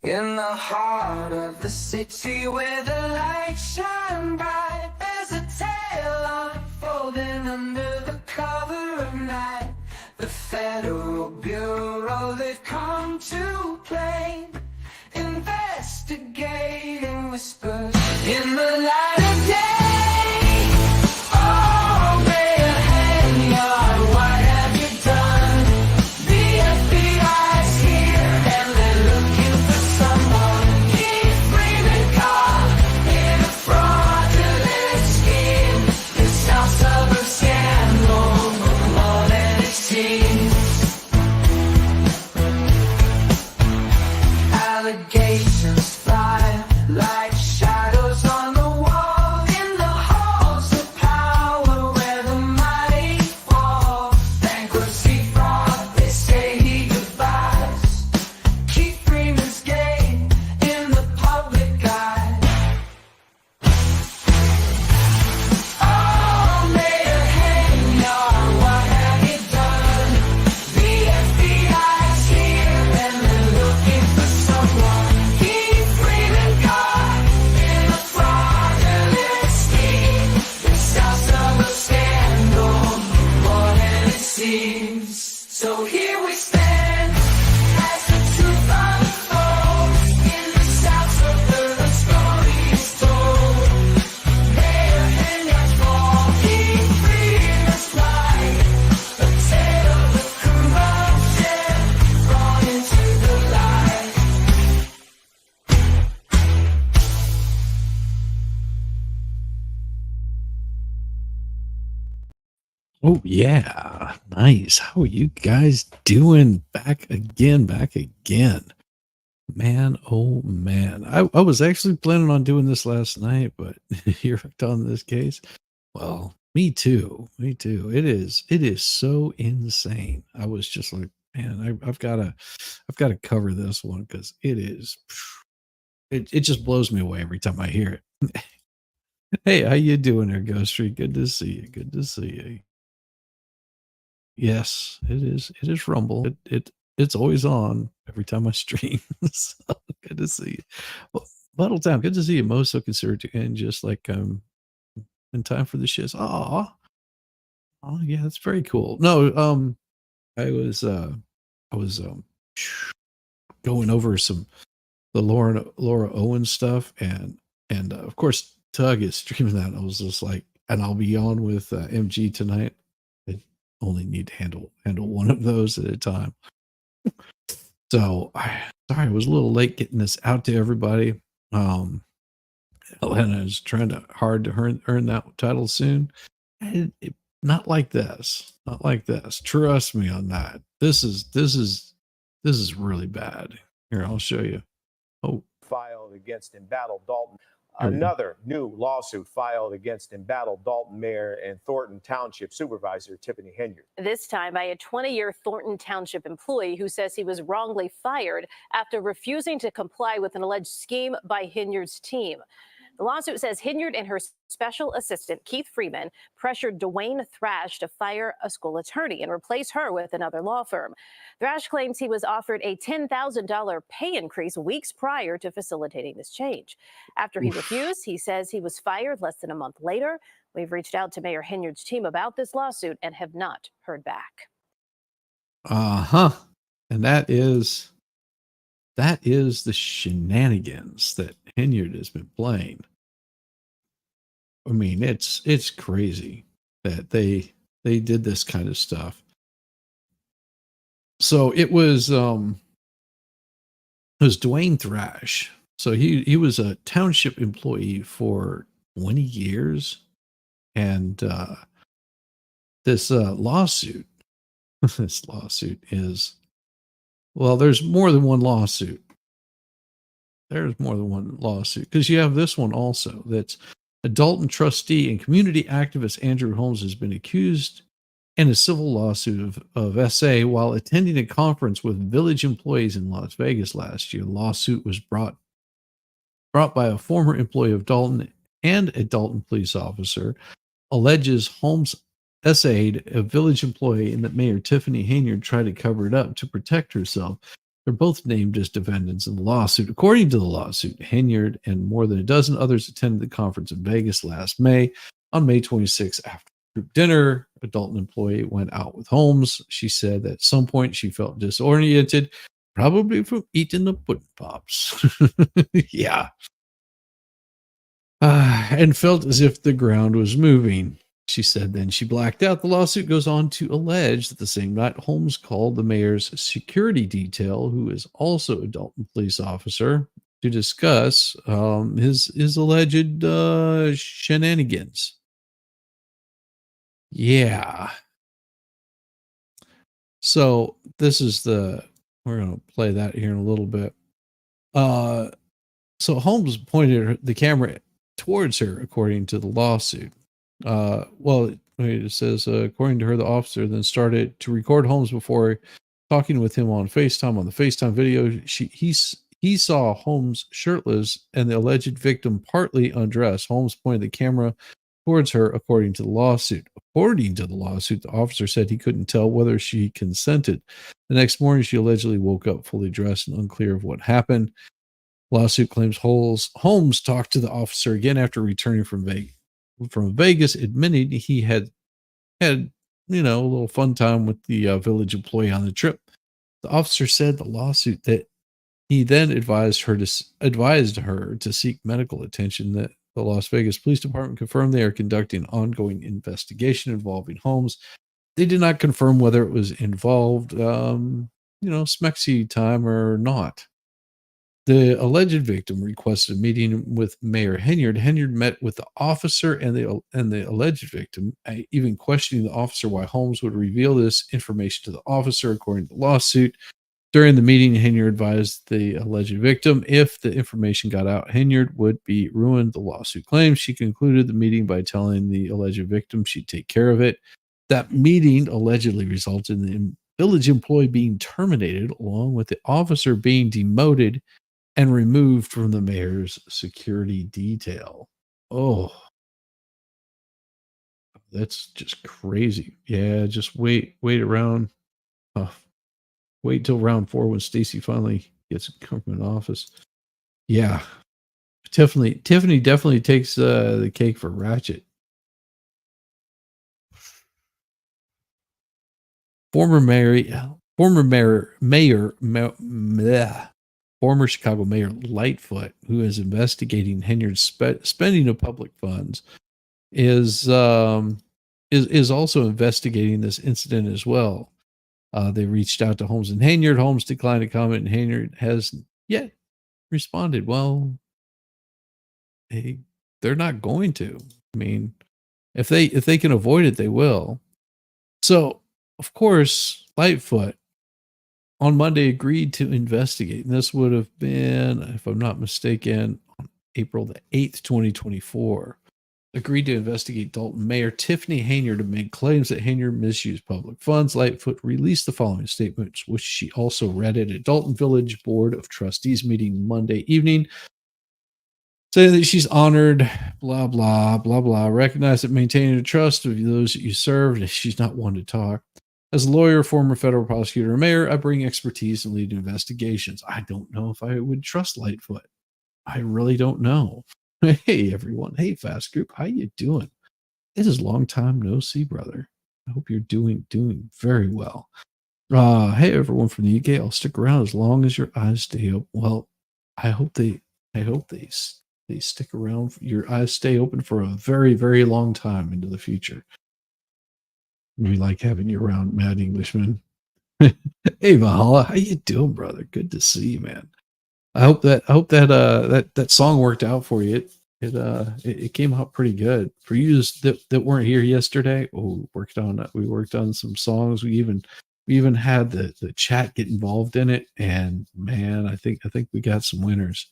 In the heart of the city where the lights shine bright, there's a tale unfolding under the cover of night. The Federal Bureau, they've come to play, investigating whispers in the light of day. Oh, Mayor Henyard, what have you done? The FBI's here and they're looking for someone. Keep bringing caught in a fraudulent scheme. The sounds of a scandal, more than it seems. Allegations fly like shadows on the wall in the halls of power where the mighty fall. Bankruptcy fraud, they say he devised. Keep Freeman's game in the public eye. Oh, Mayor Henyard, what have you done? The FBI's here and they're looking for someone. Keep Freeman caught in a fraudulent scheme. The sounds of a scandal, more than it seems. So here we stand as the truth unfolds in the sounds of the stories told. Mayor Henyard's fall, keep Freeman's light. A tale of corruption brought into the light. Oh yeah, nice. How are you guys doing? Back again, man. Oh man, I was actually planning on doing this last night, but you're hooked on this case. Well, me too, it is so insane. I was just like, man, I've got to cover this one because it just blows me away every time I hear it. Hey, how you doing there, Ghost Street? Good to see you. Yes, it is. It is Rumble. It's always on every time I stream. So good to see you. Well, Buttle Town, good to see you. Most so considered to end just like in time for the shiz. Oh yeah, that's very cool. No, I was going over the Laura Owen stuff and of course Tug is streaming that. I was just like, and I'll be on with MG tonight. Only need to handle one of those at a time. So sorry, I was a little late getting this out to everybody. Atlanta is trying hard to earn that title soon. Not like this. Trust me on that. This is really bad. Here, I'll show you. Oh, filed against embattled Dalton. Another new lawsuit filed against embattled Dalton Mayor and Thornton Township Supervisor Tiffany Henyard. This time by a 20-year Thornton Township employee who says he was wrongly fired after refusing to comply with an alleged scheme by Henyard's team. The lawsuit says Henyard and her special assistant, Keith Freeman, pressured Dwayne Thrash to fire a school attorney and replace her with another law firm. Thrash claims he was offered a $10,000 pay increase weeks prior to facilitating this change. After he refused, he says he was fired less than a month later. We've reached out to Mayor Henyard's team about this lawsuit and have not heard back. And that is the shenanigans that Henyard has been playing. I mean, it's crazy that they did this kind of stuff. So it was Dwayne Thrash. So he was a township employee for 20 years, and this lawsuit is, well, there's more than one lawsuit. Because you have this one also. That's a Dalton trustee and community activist Andrew Holmes has been accused in a civil lawsuit of SA while attending a conference with village employees in Las Vegas last year. The lawsuit was brought by a former employee of Dalton and a Dalton police officer, alleges Holmes essayed a village employee and that Mayor Tiffany Henyard tried to cover it up to protect herself. They're both named as defendants in the lawsuit. According to the lawsuit, Henyard and more than a dozen others attended the conference in Vegas last May. On May 26th, after group dinner, a Dalton employee went out with Holmes. She said that at some point she felt disoriented, probably from eating the pudding pops. Yeah. And felt as if the ground was moving. She said then she blacked out. The lawsuit goes on to allege that the same night Holmes called the mayor's security detail, who is also a Dalton police officer, to discuss his alleged shenanigans. Yeah. So this is we're going to play that here in a little bit. So Holmes pointed the camera towards her, according to the lawsuit. Well, it says, according to her, the officer then started to record Holmes before talking with him on FaceTime. On the FaceTime video, he saw Holmes shirtless and the alleged victim partly undressed. Holmes pointed the camera towards her, according to the lawsuit. According to the lawsuit, the officer said he couldn't tell whether she consented. The next morning, she allegedly woke up fully dressed and unclear of what happened. Lawsuit claims Holmes talked to the officer again after returning from Vegas, admitting he had a little fun time with the village employee on the trip. The officer said the lawsuit that he then advised her to seek medical attention. That the Las Vegas Police Department confirmed they are conducting an ongoing investigation involving Holmes. They did not confirm whether it was involved, smexy time or not. The alleged victim requested a meeting with Mayor Henyard. Henyard met with the officer and the alleged victim, even questioning the officer why Holmes would reveal this information to the officer, according to the lawsuit. During the meeting, Henyard advised the alleged victim if the information got out, Henyard would be ruined, the lawsuit claims. She concluded the meeting by telling the alleged victim she'd take care of it. That meeting allegedly resulted in the village employee being terminated, along with the officer being demoted and removed from the mayor's security detail. Oh, that's just crazy. Yeah, just wait around. Wait till round 4 when Stacy finally gets a government office. Yeah, Tiffany definitely takes the cake for Ratchet. Former Chicago Mayor Lightfoot, who is investigating Henyard's spending of public funds, is also investigating this incident as well. They reached out to Holmes and Henyard. Holmes declined to comment, and Henyard has yet responded. Well, they're not going to. I mean, if they can avoid it, they will. So, of course, Lightfoot on Monday agreed to investigate. And this would have been, if I'm not mistaken, on April the 8th, 2024. Agreed to investigate Dalton Mayor Tiffany Henyard and made claims that Henyard misused public funds. Lightfoot released the following statement, which she also read at a Dalton Village Board of Trustees meeting Monday evening, saying that she's honored, blah, blah, blah, blah, recognize that maintaining the trust of those that you serve. She's not one to talk. As a lawyer, former federal prosecutor, and mayor, I bring expertise in leading investigations. I don't know if I would trust Lightfoot. I really don't know. Hey, everyone. Hey, Fast Group. How you doing? It is a long time no see, brother. I hope you're doing very well. Hey, everyone from the UK. I'll stick around as long as your eyes stay open. Well, I hope they stick around. Your eyes stay open for a very, very long time into the future. We like having you around, Mad Englishman. Hey, Valhalla. How you doing, brother? Good to see you, man. I hope that song worked out for you. It came out pretty good for you that weren't here yesterday. Oh, we worked on some songs. We even had the chat get involved in it, and man, I think we got some winners.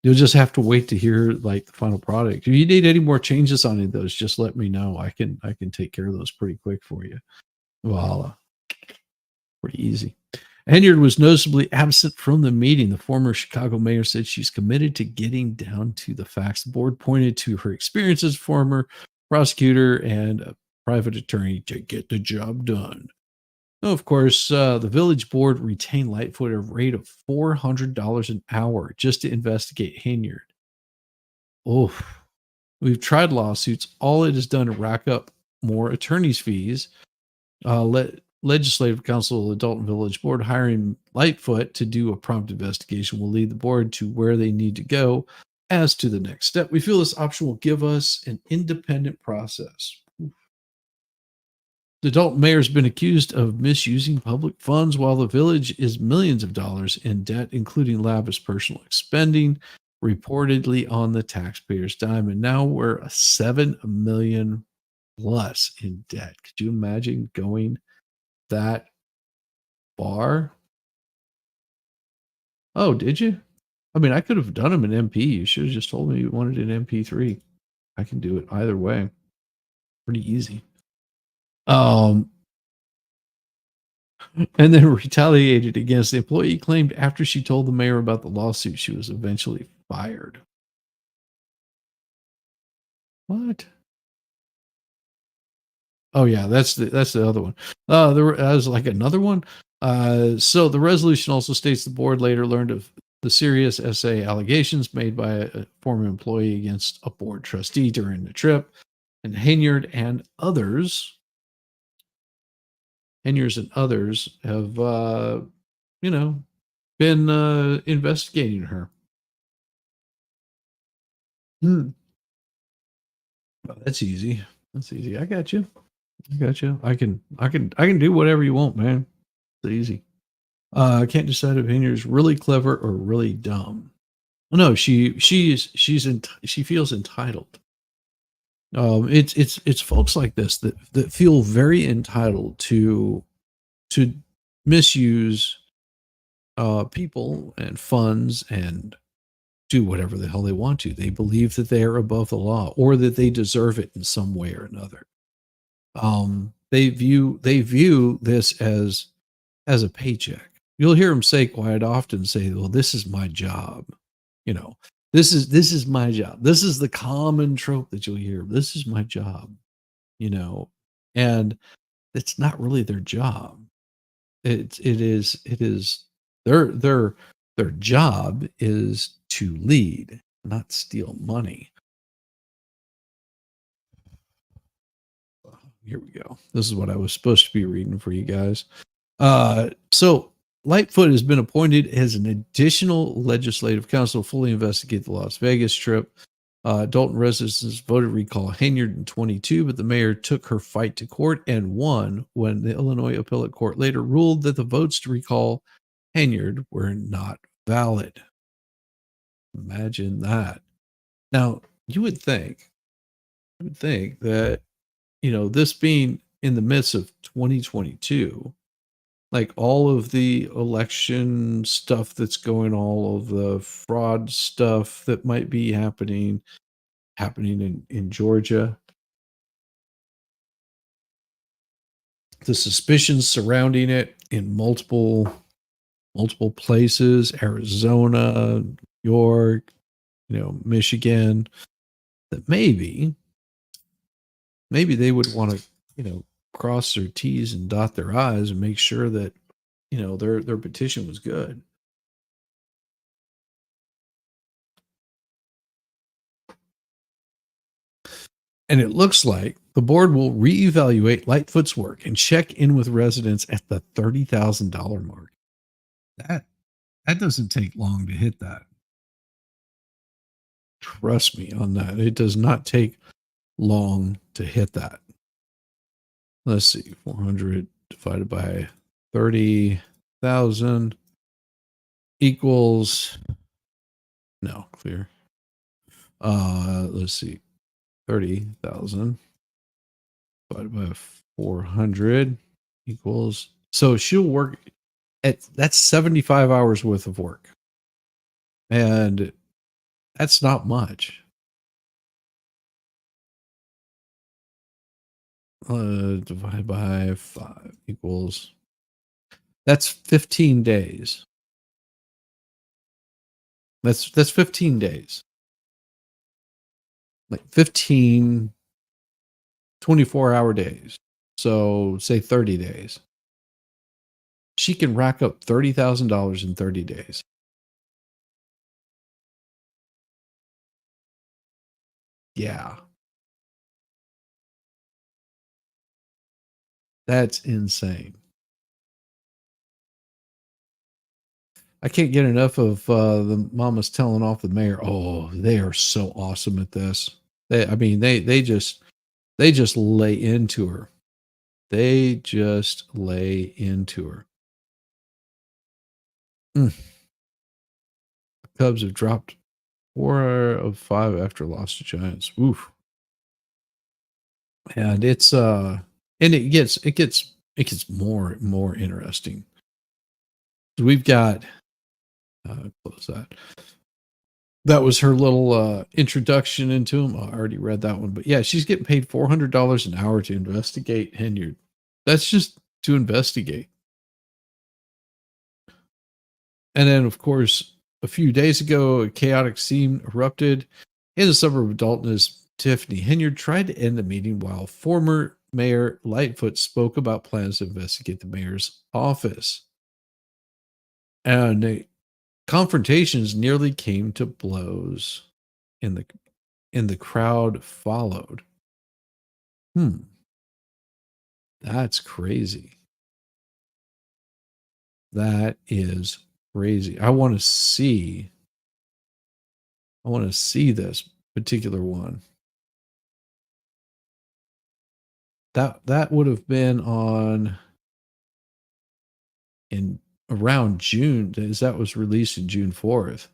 You'll just have to wait to hear like the final product. If you need any more changes on any of those, just let me know. I can take care of those pretty quick for you. Voila, pretty easy. Henyard was noticeably absent from the meeting. The former Chicago mayor said she's committed to getting down to the facts. The board pointed to her experience as former prosecutor and a private attorney to get the job done. Oh, of course, the village board retained Lightfoot at a rate of $400 an hour just to investigate Henyard. Oh, we've tried lawsuits. All it has done to rack up more attorney's fees. Legislative Council of the Dalton Village Board hiring Lightfoot to do a prompt investigation will lead the board to where they need to go. As to the next step, we feel this option will give us an independent process. The Dalton mayor has been accused of misusing public funds while the village is millions of dollars in debt, including lavish personal spending, reportedly on the taxpayers' dime. And now we're a 7 million plus in debt. Could you imagine going that far? Oh, did you? I mean, I could have done him an MP. You should have just told me you wanted an MP3. I can do it either way. Pretty easy. And then retaliated against the employee, claimed after she told the mayor about the lawsuit, she was eventually fired. What? Oh yeah, that's the other one. There was like another one. So the resolution also states the board later learned of the serious SA allegations made by a former employee against a board trustee during the trip, and Henyard and others have, been investigating her. Oh, that's easy. That's easy. I got you. I can do whatever you want, man. It's easy. I can't decide if Henyard's really clever or really dumb. No, she feels entitled. It's folks like this that feel very entitled to misuse people and funds and do whatever the hell they want to. They believe that they are above the law or that they deserve it in some way or another. They view this as a paycheck. You'll hear them say quite often, say, well, this is my job. This is my job. This is the common trope that you'll hear. This is my job, and it's not really their job. It is their job is to lead, not steal money. Here we go. This is what I was supposed to be reading for you guys. So Lightfoot has been appointed as an additional legislative counsel to fully investigate the Las Vegas trip. Dalton residents voted to recall Henyard in 22, but the mayor took her fight to court and won when the Illinois Appellate Court later ruled that the votes to recall Henyard were not valid. Imagine that. Now, you would think that, this being in the midst of 2022, like all of the election stuff that's going, all of the fraud stuff that might be happening in Georgia, the suspicions surrounding it in multiple places, Arizona, New York, Michigan, that maybe they would want to, cross their T's and dot their I's and make sure that, their petition was good. And it looks like the board will reevaluate Lightfoot's work and check in with residents at the $30,000 mark. That doesn't take long to hit that. Trust me on that. It does not take long to hit that. Let's see, 400 divided by 30,000 equals, no, clear. Let's see, 30,000 divided by 400 equals, so she'll work that's 75 hours worth of work. And that's not much. Divided by 5 equals, that's 15 days. That's 15 days. Like 15 24-hour days. So say 30 days. she can rack up $30,000 in 30 days. Yeah. That's insane. I can't get enough of the mamas telling off the mayor. Oh, they are so awesome at this. They just lay into her. They just lay into her. The Cubs have dropped 4 of 5 after loss to Giants. Oof. And it's and it gets more interesting. We've got close that. That was her little introduction into him. I already read that one, but yeah, she's getting paid $400 an hour to investigate Henyard. That's just to investigate. And then, of course, a few days ago, a chaotic scene erupted in the suburb of Dalton as Tiffany Henyard tried to end the meeting while former Mayor Lightfoot spoke about plans to investigate the mayor's office. And the confrontations nearly came to blows, and the crowd followed. That's crazy. That is crazy. I want to see this particular one. That would have been on in around June, as that was released in June 4th.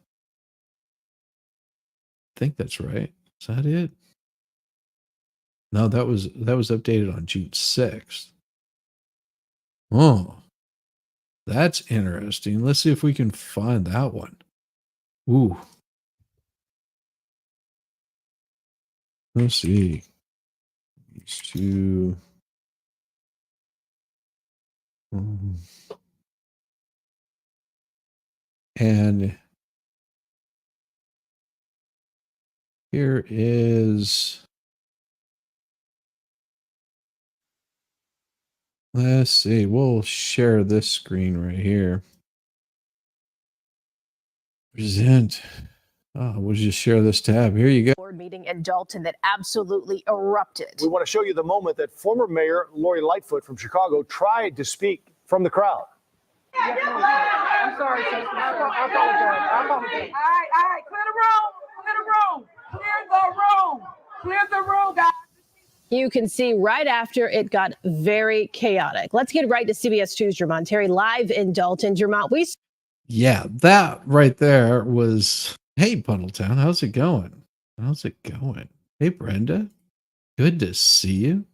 I think that's right. Is that it? No, that was updated on June 6th. Oh, that's interesting. Let's see if we can find that one. Ooh. Let's see. These two. And here is, let's see, we'll share this screen right here. Present. We'll just share this tab. Here you go. Board meeting in Dalton that absolutely erupted. We want to show you the moment that former Mayor Lori Lightfoot from Chicago tried to speak from the crowd. I'm sorry, sis. I apologize. All right. Clear the room, guys. You can see right after it got very chaotic. Let's get right to CBS 2's Jermont Terry live in Dalton. Jermont, Yeah, that right there was, hey, Puddletown, how's it going? Hey, Brenda, good to see you.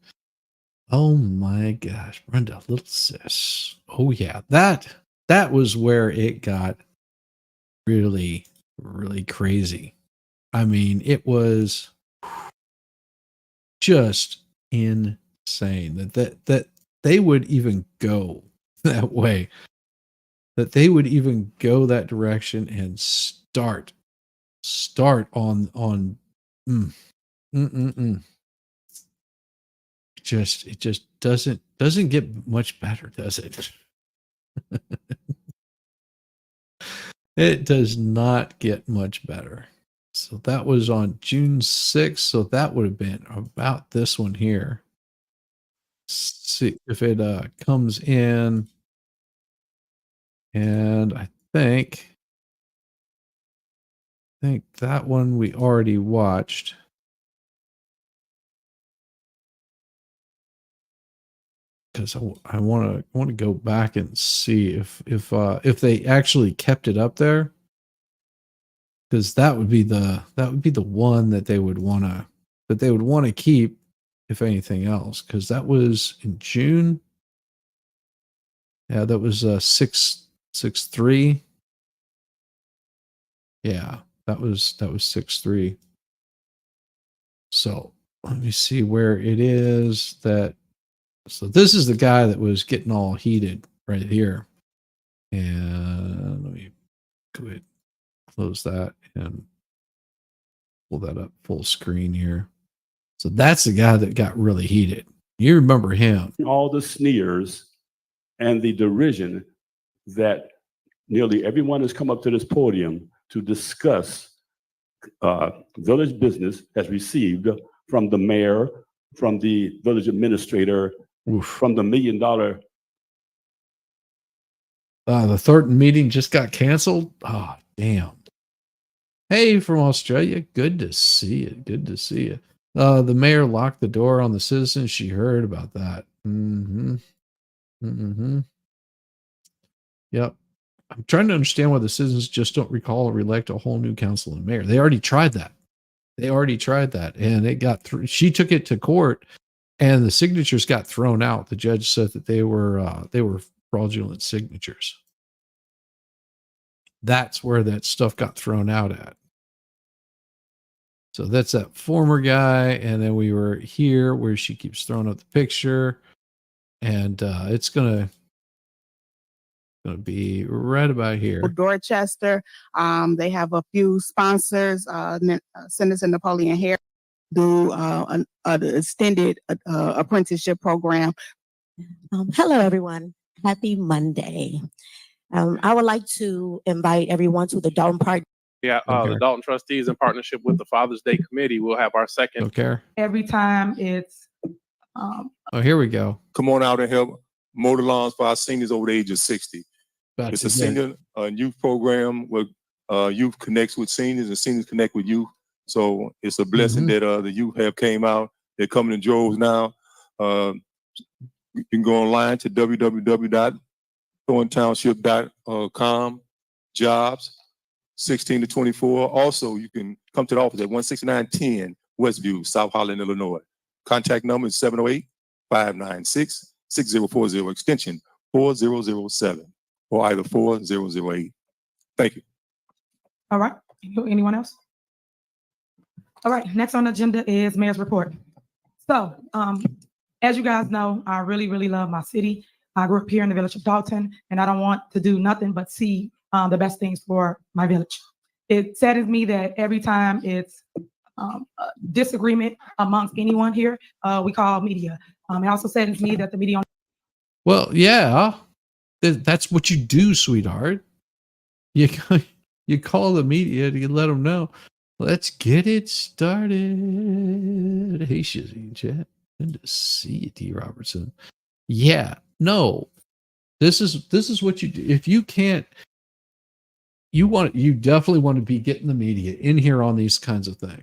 Oh my gosh, Brenda, little sis. Oh yeah, that was where it got really, really crazy. I mean, it was just insane that they would even go that way, that they would even go that direction and start on it just doesn't get much better, does it? It does not get much better. So that was on June 6th. So that would have been about this one here. See if it comes in. And I think that one we already watched. Because I want to go back and see if they actually kept it up there, because that would be the one that they would want to keep, if anything else, because that was in June. Yeah, that was 6-3. Yeah, that was 6-3. So let me see where it is that. So this is the guy that was getting all heated right here. And let me go ahead and close that and pull that up full screen here. So that's the guy that got really heated. You remember him. All the sneers and the derision that nearly everyone has come up to this podium to discuss village business has received from the mayor, from the village administrator, from the $1 million. The Thornton meeting just got canceled. Oh, damn. Hey, from Australia. Good to see you. Good to see you. The mayor locked the door on the citizens. She heard about that. Yep. I'm trying to understand why the citizens just don't recall or elect a whole new council and mayor. They already tried that. And it got through. She took it to court, and the signatures got thrown out. The judge said that they were fraudulent signatures. That's where that stuff got thrown out at. So that's that former guy. And then we were here where she keeps throwing up the picture, and it's going to be right about here. Dorchester. They have a few sponsors. Senator Napoleon Harris do an extended apprenticeship program. Hello, everyone. Happy Monday. I would like to invite everyone to the Dalton Park. Yeah, the Dalton trustees, in partnership with the Father's Day Committee, will have our second. Don't care. Every time it's, Oh, here we go. Come on out and help mow the lawns for our seniors over the age of 60. About It's to a get- senior youth program where youth connects with seniors and seniors connect with youth. So it's a blessing that the youth have came out. They're coming in droves now. You can go online to www.thorntownship.com, jobs, 16 to 24. Also, you can come to the office at 16910 Westview, South Holland, Illinois. Contact number is 708-596-6040, extension 4007, or either 4008. Thank you. all right. Anyone else? All right, next on the agenda is mayor's report. So, as you guys know, I really, really love my city. I grew up here in the village of Dalton, and I don't want to do nothing but see the best things for my village. It saddens me that every time it's a disagreement amongst anyone here, we call media. It also saddens me that the media. Well, yeah, that's what you do, sweetheart. You call the media to let them know. Let's get it started. Hey, Shizzy, chat. Good to see you, T. Robertson. Yeah, no, this is what you do. If you can't, you definitely want to be getting the media in here on these kinds of things.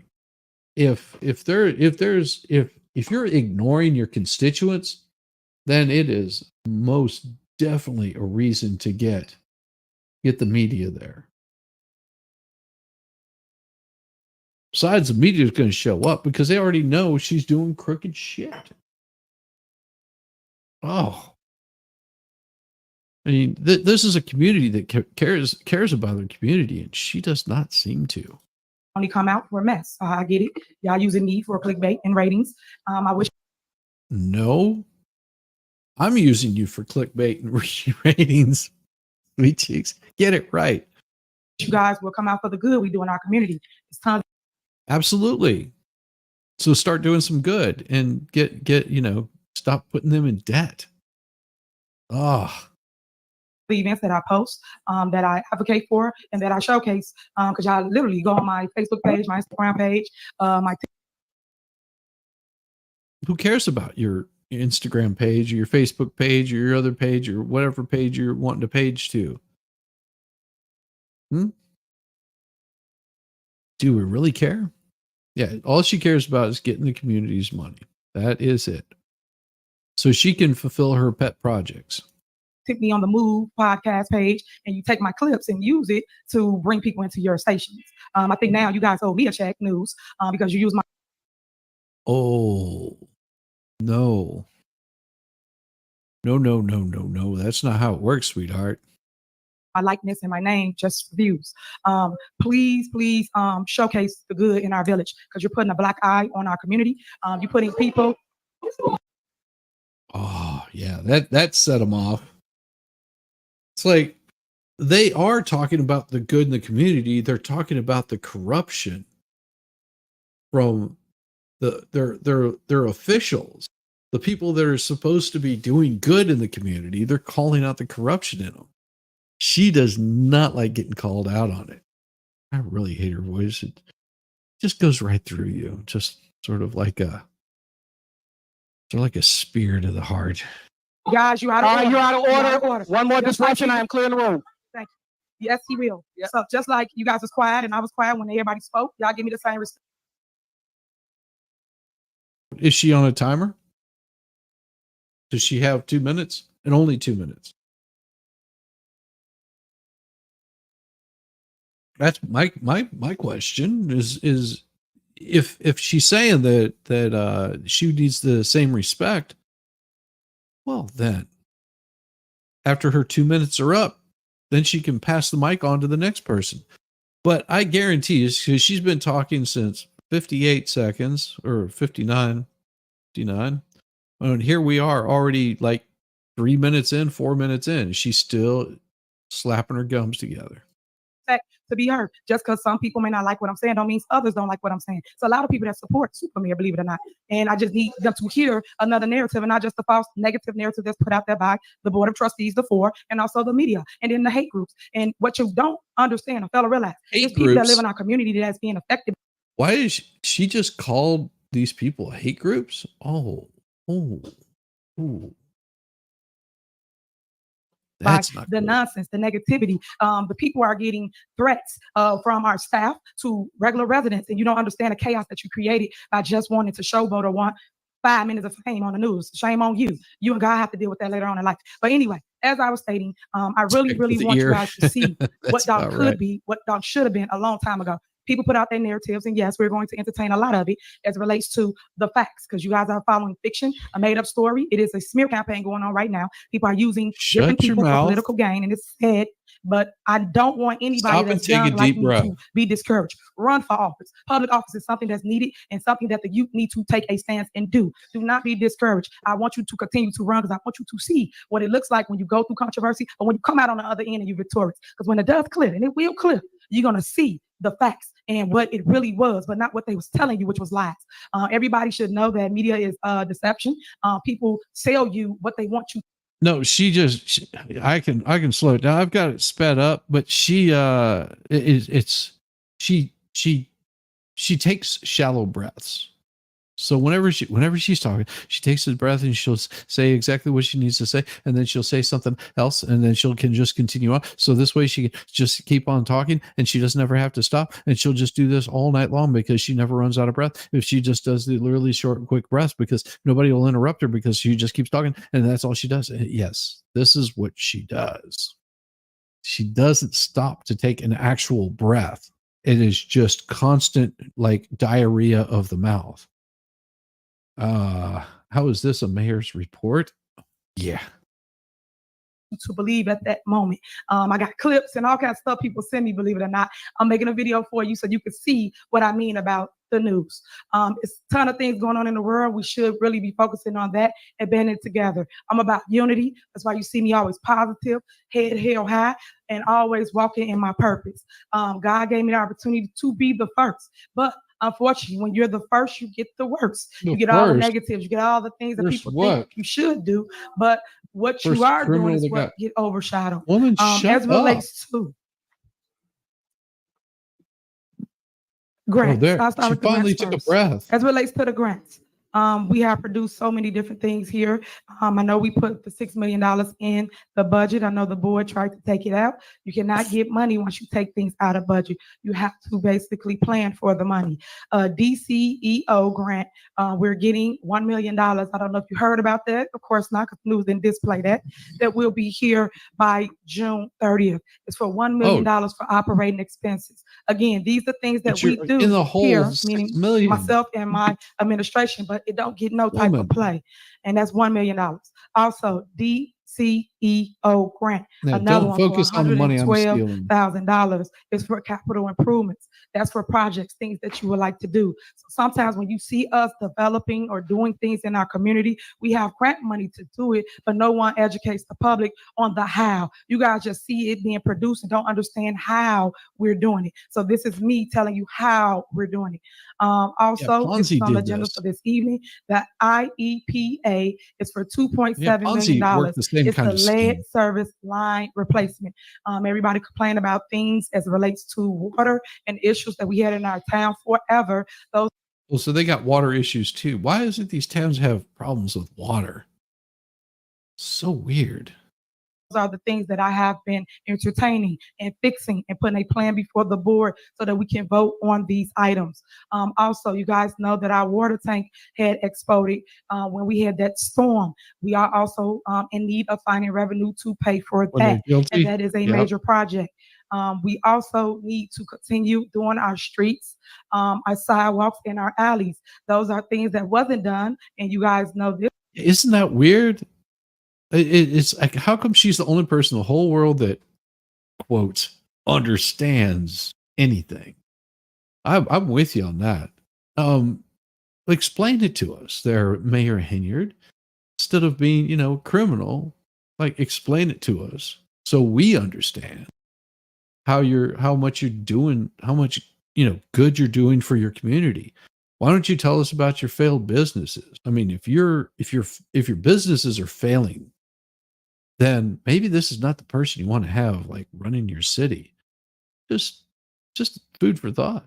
If you're ignoring your constituents, then it is most definitely a reason to get the media there. Besides, the media is going to show up because they already know she's doing crooked shit. Oh, I mean, this is a community that cares about their community, and she does not seem to. Only come out for a mess. I get it. Y'all using me for clickbait and ratings. I wish. No, I'm using you for clickbait and ratings. Sweet cheeks, get it right. You guys will come out for the good we do in our community. It's tons. Absolutely. So start doing some good and get stop putting them in debt. Oh. The events that I post, that I advocate for, and that I showcase, because y'all literally go on my Facebook page, my Instagram page, Who cares about your Instagram page or your Facebook page or your other page or whatever page you're wanting to page to? Do we really care? Yeah, all she cares about is getting the community's money. That is it. So she can fulfill her pet projects. Tiffany on the Move podcast page, and you take my clips and use it to bring people into your stations. I think now you guys owe me a check, news, because you use my. Oh, no. No. That's not how it works, sweetheart. My likeness and my name just for views. Please, showcase the good in our village, because you're putting a black eye on our community. You're putting people. Oh, yeah, that set them off. It's like they are talking about the good in the community. They're talking about the corruption from their officials, the people that are supposed to be doing good in the community. They're calling out the corruption in them. She does not like getting called out on it. I really hate her voice. It just goes right through you. Just sort of like a spear to the heart. Guys, you out of order. You're out of You order. One more Just like disruption, you- I am clearing the room. Thank you. Yes, he will. So just like you guys was quiet and I was quiet when everybody spoke, y'all give me the same respect. Is she on a timer? Does she have 2 minutes? And only 2 minutes. That's my question is if she's saying that she needs the same respect, well then after her 2 minutes are up, then she can pass the mic on to the next person. But I guarantee you, because she's been talking since 58 seconds or 59, and here we are already like 3 minutes in, 4 minutes in. She's still slapping her gums together. To be heard. Just because some people may not like what I'm saying, don't mean others don't like what I'm saying. So a lot of people that support Super Mayor, believe it or not. And I just need them to hear another narrative and not just the false negative narrative that's put out there by the Board of Trustees, the four, and also the media, and then the hate groups. And what you don't understand, a fellow realize, Hate there's people that groups? live in our community that's being affected. Why is she just called these people hate groups? Oh. That's by not the good. nonsense, the negativity. The people are getting threats from our staff to regular residents, and you don't understand the chaos that you created by just wanting to showboat or want 5 minutes of fame on the news. Shame on you. You and God have to deal with that later on in life. But anyway, as I was stating, I really Straight to the want you ear. guys to see what That's dog about could right. be, what dog should have been a long time ago. People put out their narratives, and yes, we're going to entertain a lot of it as it relates to the facts, because you guys are following fiction, a made-up story. It is a smear campaign going on right now. People are using different Shut your people for mouth. political gain, and it's sad. But I don't want anybody Stop and that's take a young like deep me breath. to be discouraged. Run for office. Public office is something that's needed and something that the youth need to take a stance and do. Do not be discouraged. I want you to continue to run because I want you to see what it looks like when you go through controversy or when you come out on the other end and you're victorious. Because when the dust clear, and it will clear, you're going to see the facts and what it really was, but not what they was telling you, which was lies. Everybody should know that media is deception. People sell you what they want you. No, I can slow it down. I've got it sped up, but she takes shallow breaths. So whenever she's talking, she takes a breath and she'll say exactly what she needs to say, and then she'll say something else, and then can just continue on. So this way she can just keep on talking, and she doesn't ever have to stop, and she'll just do this all night long because she never runs out of breath. If she just does the really short and quick breaths, because nobody will interrupt her because she just keeps talking, and that's all she does. Yes, this is what she does. She doesn't stop to take an actual breath. It is just constant, like diarrhea of the mouth. How is this a mayor's report? Yeah. To believe at that moment. I got clips and all kinds of stuff people send me, believe it or not. I'm making a video for you so you can see what I mean about the news. It's a ton of things going on in the world. We should really be focusing on that and banding together. I'm about unity. That's why you see me always positive, head held high, and always walking in my purpose. God gave me the opportunity to be the first, but unfortunately, when you're the first, you get the worst. You get all the negatives. You get all the things that people think you should do. But what you are doing is what get overshadowed. Woman, shut as it relates to grants. there. I'll start She with the finally grants took a first. breath. As it relates to the grants, we have produced so many different things here. I know we put the $6 million in the budget. I know the board tried to take it out. You cannot get money once you take things out of budget. You have to basically plan for the money. DCEO grant, we're getting $1 million. I don't know if you heard about that. Of course not, because news didn't display that. That will be here by June 30th. It's for $1 million for operating expenses. Again, these are things that we do in the whole here, $6 meaning million. myself and my administration, but it don't get no type of play. And that's $1 million. Also, DCEO grant. Now, Another don't one focus for on the money I'm stealing. $112,000 is for capital improvements. That's for projects, things that you would like to do. So sometimes when you see us developing or doing things in our community, we have grant money to do it, but no one educates the public on the how. You guys just see it being produced and don't understand how we're doing it. So this is me telling you how we're doing it. Also, this is on the agenda for this evening. The IEPA is for $2.7 million. Worked the Same It's kind the of lead scheme. service line replacement. Everybody complained about things as it relates to water and issues that we had in our town forever. Those Well, so they got water issues too. Why is it these towns have problems with water? So weird. are the things that I have been entertaining and fixing and putting a plan before the board so that we can vote on these items. Also, you guys know that our water tank had exploded when we had that storm. We are also in need of finding revenue to pay for When they're that, guilty. and that is a Yep. major project. We also need to continue doing our streets, our sidewalks, and our alleys. Those are things that wasn't done, and you guys know this. Isn't that weird? It's like, how come she's the only person in the whole world that, quote, understands anything? I'm with you on that. Explain it to us there, Mayor Henyard. Instead of being, criminal, like explain it to us so we understand how much you're doing, how much, good you're doing for your community. Why don't you tell us about your failed businesses? I mean, if your businesses are failing, then maybe this is not the person you want to have like running your city. Just food for thought.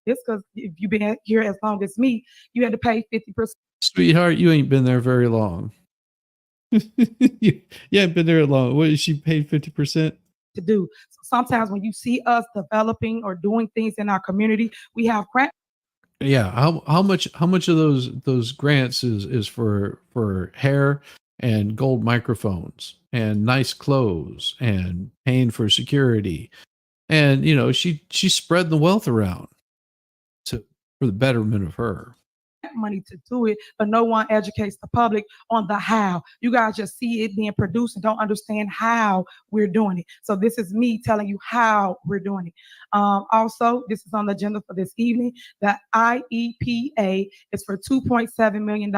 This because if you've been here as long as me, you had to pay 50%. Sweetheart, you ain't been there very long. you haven't been there long. What is she paid 50%? To do. So sometimes when you see us developing or doing things in our community, we have grant. Yeah. How much of those grants is for hair and gold microphones and nice clothes and paying for security? And she's spreading the wealth around for the betterment of her. Money to do it, but no one educates the public on the how. You guys just see it being produced and don't understand how we're doing it. So this is me telling you how we're doing it. Also, this is on the agenda for this evening. The IEPA is for $2.7 million.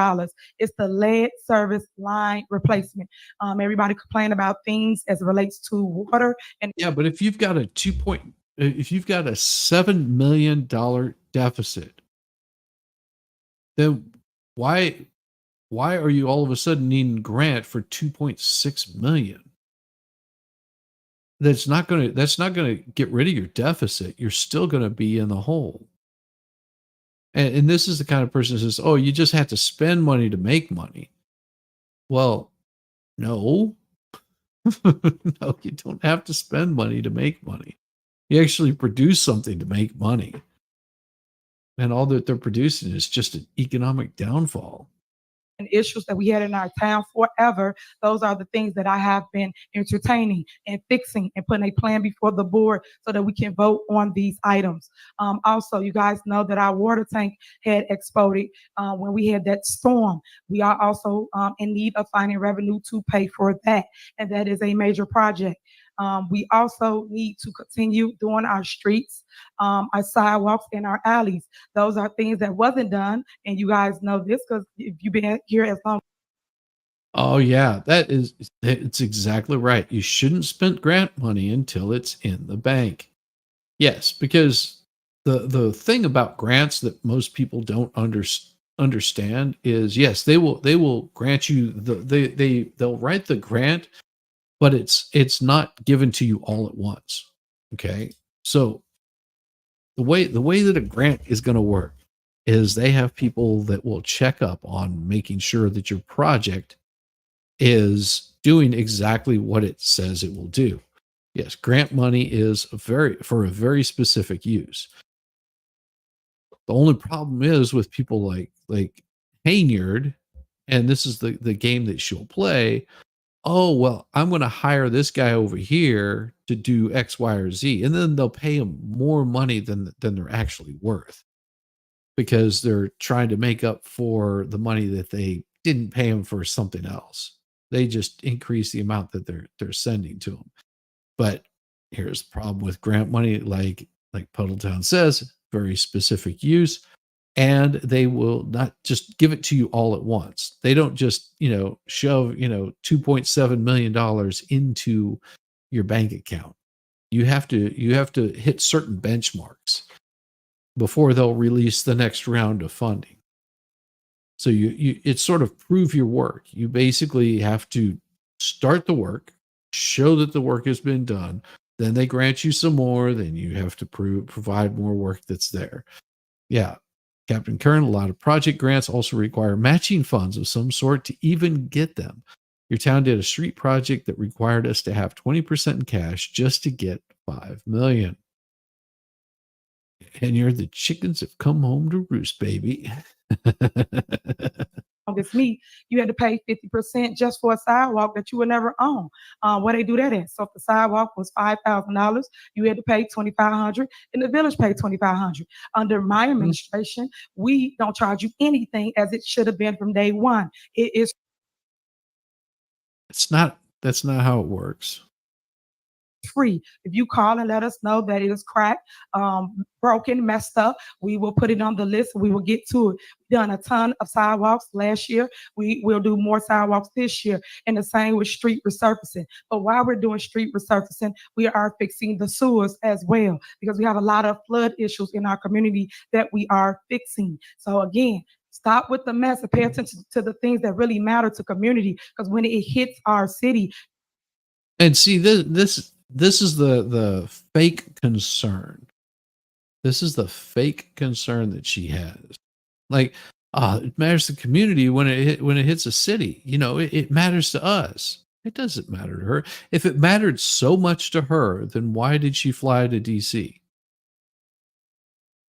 It's the lead service line replacement. Everybody complain about things as it relates to water and Yeah, but if you've got a $7 million deficit, then why are you all of a sudden needing grant for 2.6 million? That's not going to get rid of your deficit. You're still going to be in the hole. And this is the kind of person who says, "Oh, you just have to spend money to make money." Well, no. No, you don't have to spend money to make money. You actually produce something to make money. And all that they're producing is just an economic downfall. issues that we had in our town forever. Those are the things that I have been entertaining and fixing and putting a plan before the board so that we can vote on these items. Also, you guys know that our water tank had exploded when we had that storm. We are also in need of finding revenue to pay for that, and that is a major project. We also need to continue doing our streets, our sidewalks, and our alleys. Those are things that wasn't done, and you guys know this because if you've been here as long. Oh yeah, it's exactly right. You shouldn't spend grant money until it's in the bank. Yes, because the thing about grants that most people don't understand is, yes, they will grant you they'll write the grant, but it's not given to you all at once. Okay, so the way that a grant is going to work is they have people that will check up on making sure that your project is doing exactly what it says it will do. Yes, grant money is for a very specific use. The only problem is with people like Henyard, and this is the game that she'll play. Oh, well, I'm going to hire this guy over here to do X, Y, or Z. And then they'll pay him more money than they're actually worth because they're trying to make up for the money that they didn't pay him for something else. They just increase the amount that they're sending to him. But here's the problem with grant money, like Puddletown says, very specific use. And they will not just give it to you all at once. They don't just, shove, $2.7 million into your bank account. You have to hit certain benchmarks before they'll release the next round of funding. So it's sort of prove your work. You basically have to start the work, show that the work has been done. Then they grant you some more. Then you have to provide more work that's there. Yeah. Captain Kern, a lot of project grants also require matching funds of some sort to even get them. Your town did a street project that required us to have 20% in cash just to get $5 million. And the chickens have come home to roost, baby. It's me. You had to pay 50% just for a sidewalk that you would never own. Where they do that at? So if the sidewalk was $5,000, you had to pay $2,500, and the village paid $2,500. Under my administration, we don't charge you anything as it should have been from day one. It is That's not how it works. free. If you call and let us know that it is cracked, broken, messed up, we will put it on the list. We will get to it. We've done a ton of sidewalks last year. We will do more sidewalks this year, and the same with street resurfacing. But while we're doing street resurfacing, we are fixing the sewers as well, because we have a lot of flood issues in our community that we are fixing. So again, stop with the mess and pay attention to the things that really matter to community, because when it hits our city. And see, this is the fake concern. This is the fake concern that she has. Like, it matters to the community when it hits a city. It matters to us. It doesn't matter to her. If it mattered so much to her, then why did she fly to DC?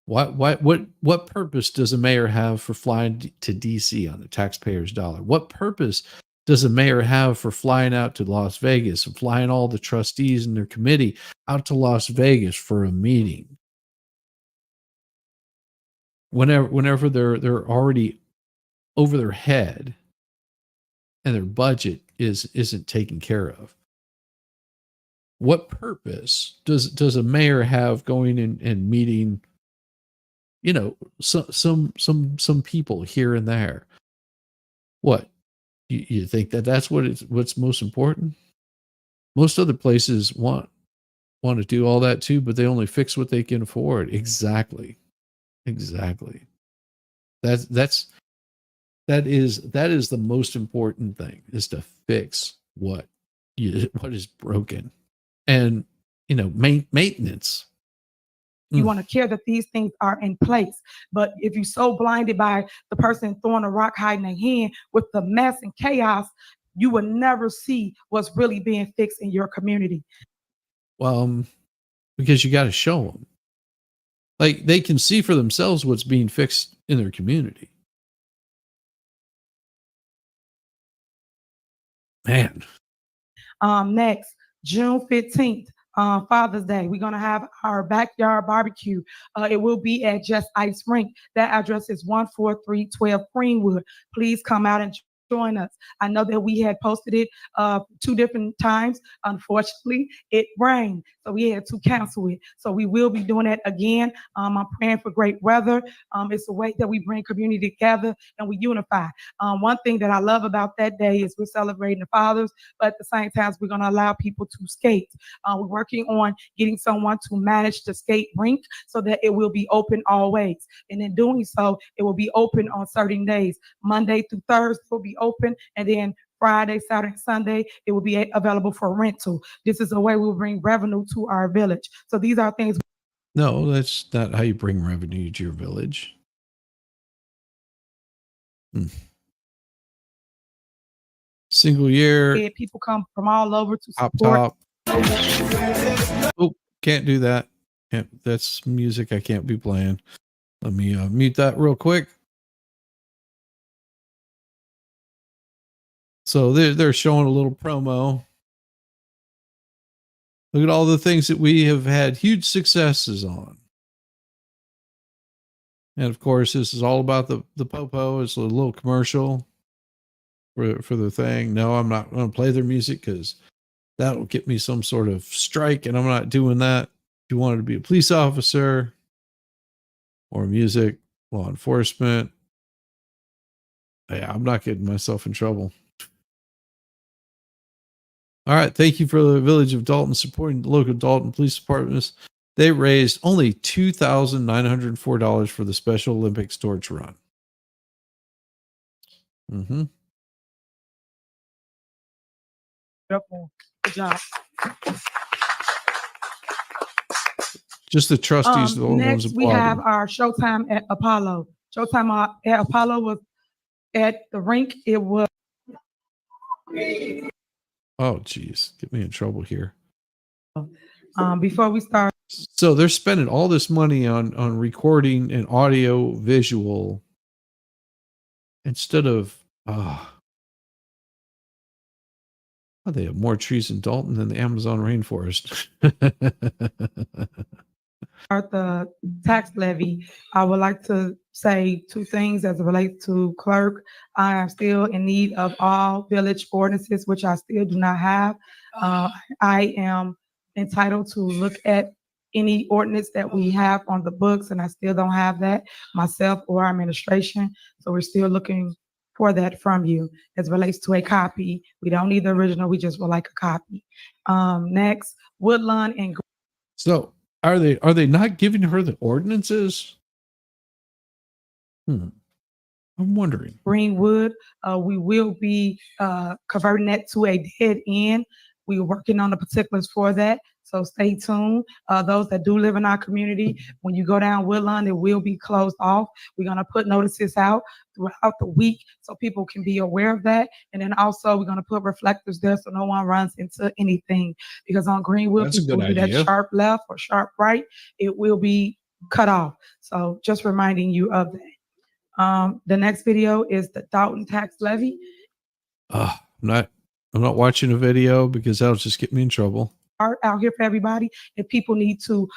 What purpose does a mayor have for flying to DC on the taxpayer's dollar? What purpose does a mayor have for flying out to Las Vegas and flying all the trustees and their committee out to Las Vegas for a meeting? Whenever they're already over their head and their budget isn't taken care of. What purpose does a mayor have going and meeting, some people here and there? What? You think that's what's most important? Most other places want to do all that too, but they only fix what they can afford. Exactly. That is the most important thing, is to fix what is broken, and maintenance. You want to care that these things are in place. But if you're so blinded by the person throwing a rock, hiding their hand with the mess and chaos, you will never see what's really being fixed in your community. Well, because you got to show them. Like, they can see for themselves what's being fixed in their community. Man. Next, June 15th. Father's Day, we're going to have our backyard barbecue. It will be at Just Ice Rink. That address is 14312 Greenwood. Please come out and join us. I know that we had posted it 2 different times. Unfortunately, it rained, so we had to cancel it. So we will be doing it again. I'm praying for great weather. It's a way that we bring community together and we unify. One thing that I love about that day is we're celebrating the fathers, but at the same time, we're going to allow people to skate. We're working on getting someone to manage the skate rink so that it will be open always. And in doing so, it will be open on certain days. Monday through Thursday will be open, and then Friday, Saturday, Sunday, it will be available for rental. This is a way we'll bring revenue to our village. So these are things. No, that's not how you bring revenue to your village. Single year. People come from all over to Top support. Oh, can't do that. That's music I can't be playing. Let me mute that real quick. So they're showing a little promo. Look at all the things that we have had huge successes on. And of course, this is all about the Popo. It's a little commercial for the thing. No, I'm not going to play their music because that'll get me some sort of strike, and I'm not doing that. If you wanted to be a police officer or music, law enforcement, yeah, I'm not getting myself in trouble. All right. Thank you for the Village of Dalton supporting the local Dalton Police Departments. They raised only $2,904 for the Special Olympics torch run. Good job. Just the trustees, the only ones Next, we have applauding. our Showtime at Apollo. Showtime at Apollo was at the rink. It was Oh, geez, get me in trouble here. before we start. So they're spending all this money on recording and audio visual instead of they have more trees in Dalton than the Amazon rainforest. The tax levy, I would like to say two things as it relates to clerk. I am still in need of all village ordinances, which I still do not have. I am entitled to look at any ordinance that we have on the books, and I still don't have that myself or our administration. So we're still looking for that from you as it relates to a copy. We don't need the original, we just would like a copy. Next, Woodlawn and So are they not giving her the ordinances? I'm wondering. Greenwood, we will be converting that to a dead end. We're working on the particulars for that, so stay tuned. Those that do live in our community, when you go down Woodlawn, it will be closed off. We're gonna put notices out throughout the week so people can be aware of that. And then also we're gonna put reflectors there so no one runs into anything. Because on Greenwood, That's a people good do that idea. sharp left or sharp right, it will be cut off. So just reminding you of that. The next video is the Dalton tax levy. I'm not watching a video because that'll just get me in trouble. Out here for everybody, and people need to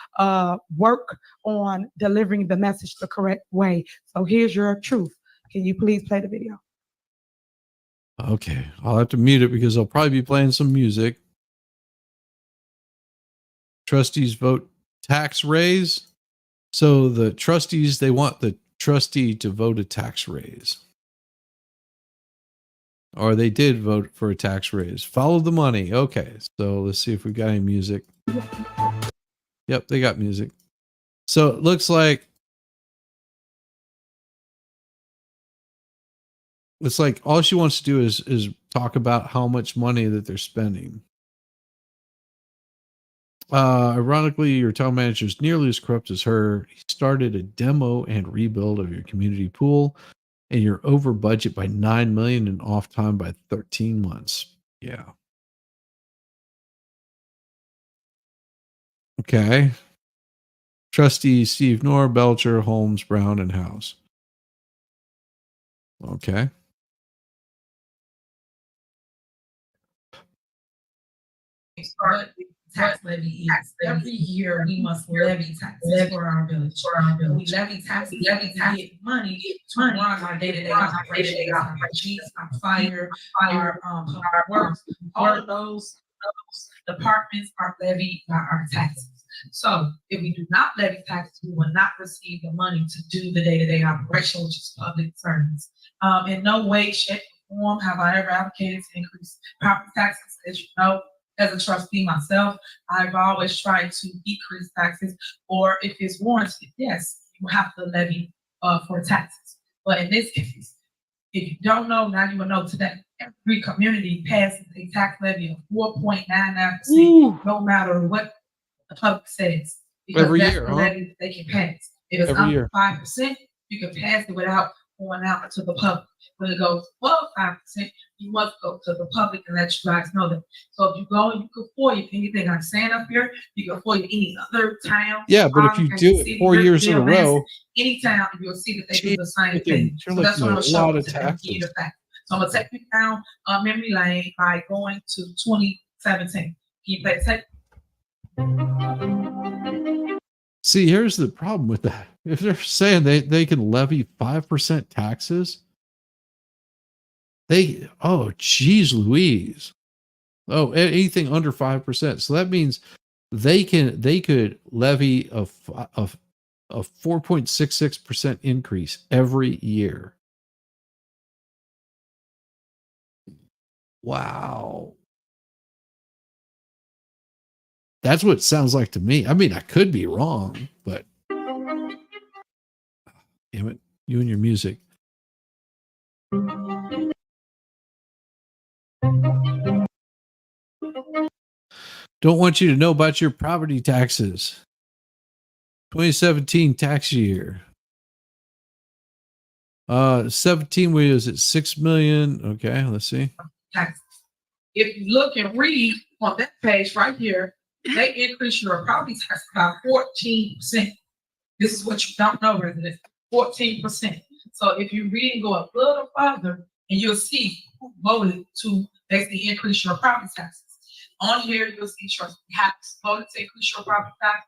work on delivering the message the correct way. So here's your truth. Can you please play the video? Okay, I'll have to mute it because I'll probably be playing some music. Trustees vote tax raise. So the trustees, they want the trustee to vote a tax raise. Or they did vote for a tax raise. Follow the money. Okay, so let's see if we got any music. Yep, they got music. So it looks like all she wants to do is talk about how much money that they're spending. Ironically, your town manager is nearly as corrupt as her. He started a demo and rebuild of your community pool, and you're over budget by $9 million and off time by 13 months. Yeah. Okay. Trustees Steve Knorr, Belcher, Holmes, Brown, and House. Okay. What tax levy is. Every year we must levy taxes for our village. We levy taxes, get money to run our day-to-day operations, our police, our fire, our public works. All of those departments are levied by our taxes. So if we do not levy taxes, we will not receive the money to do the day-to-day operation, which is public service. In no way, shape, or form have I ever advocated to increase property taxes. As you know, as a trustee myself, I've always tried to decrease taxes, or if it's warranted, yes, you have to levy for taxes. But in this case, if you don't know, now you will know today. Every community passes a tax levy of 4.99%, no matter what the public says. Because Every that's year, the huh? levy that they can pass. If it's Every under year. 5%, you can pass it without going out to the public. When it goes above 5%, you must go to the public and let you guys know that. So if you go and you can FOIA anything I'm saying up here, you can FOIA any other town. Yeah, but if you do it 4 years in a row, Any town, you'll see that they do the same thing. you're So that's what looking I'm at a showing lot of today. I'm giving you taxes. the fact. So I'm gonna take you down memory lane by going to 2017. Can you play the tape? See, here's the problem with that. If they're saying they can levy 5% taxes, geez Louise. Oh, anything under 5%. So that means they could levy a 4.66% increase every year. Wow. That's what it sounds like to me. I mean, I could be wrong, but damn it, you and your music. Don't want you to know about your property taxes. 2017 tax year. 17 was at 6 million. Okay, let's see. Taxes. If you look and read on that page right here, they increase your property tax by 14%. This is what you don't know, residents, 14%. So if you read and go a little further, and you'll see who voted to basically increase your property taxes. On here, you'll see trustee Hacks voted to increase your property tax.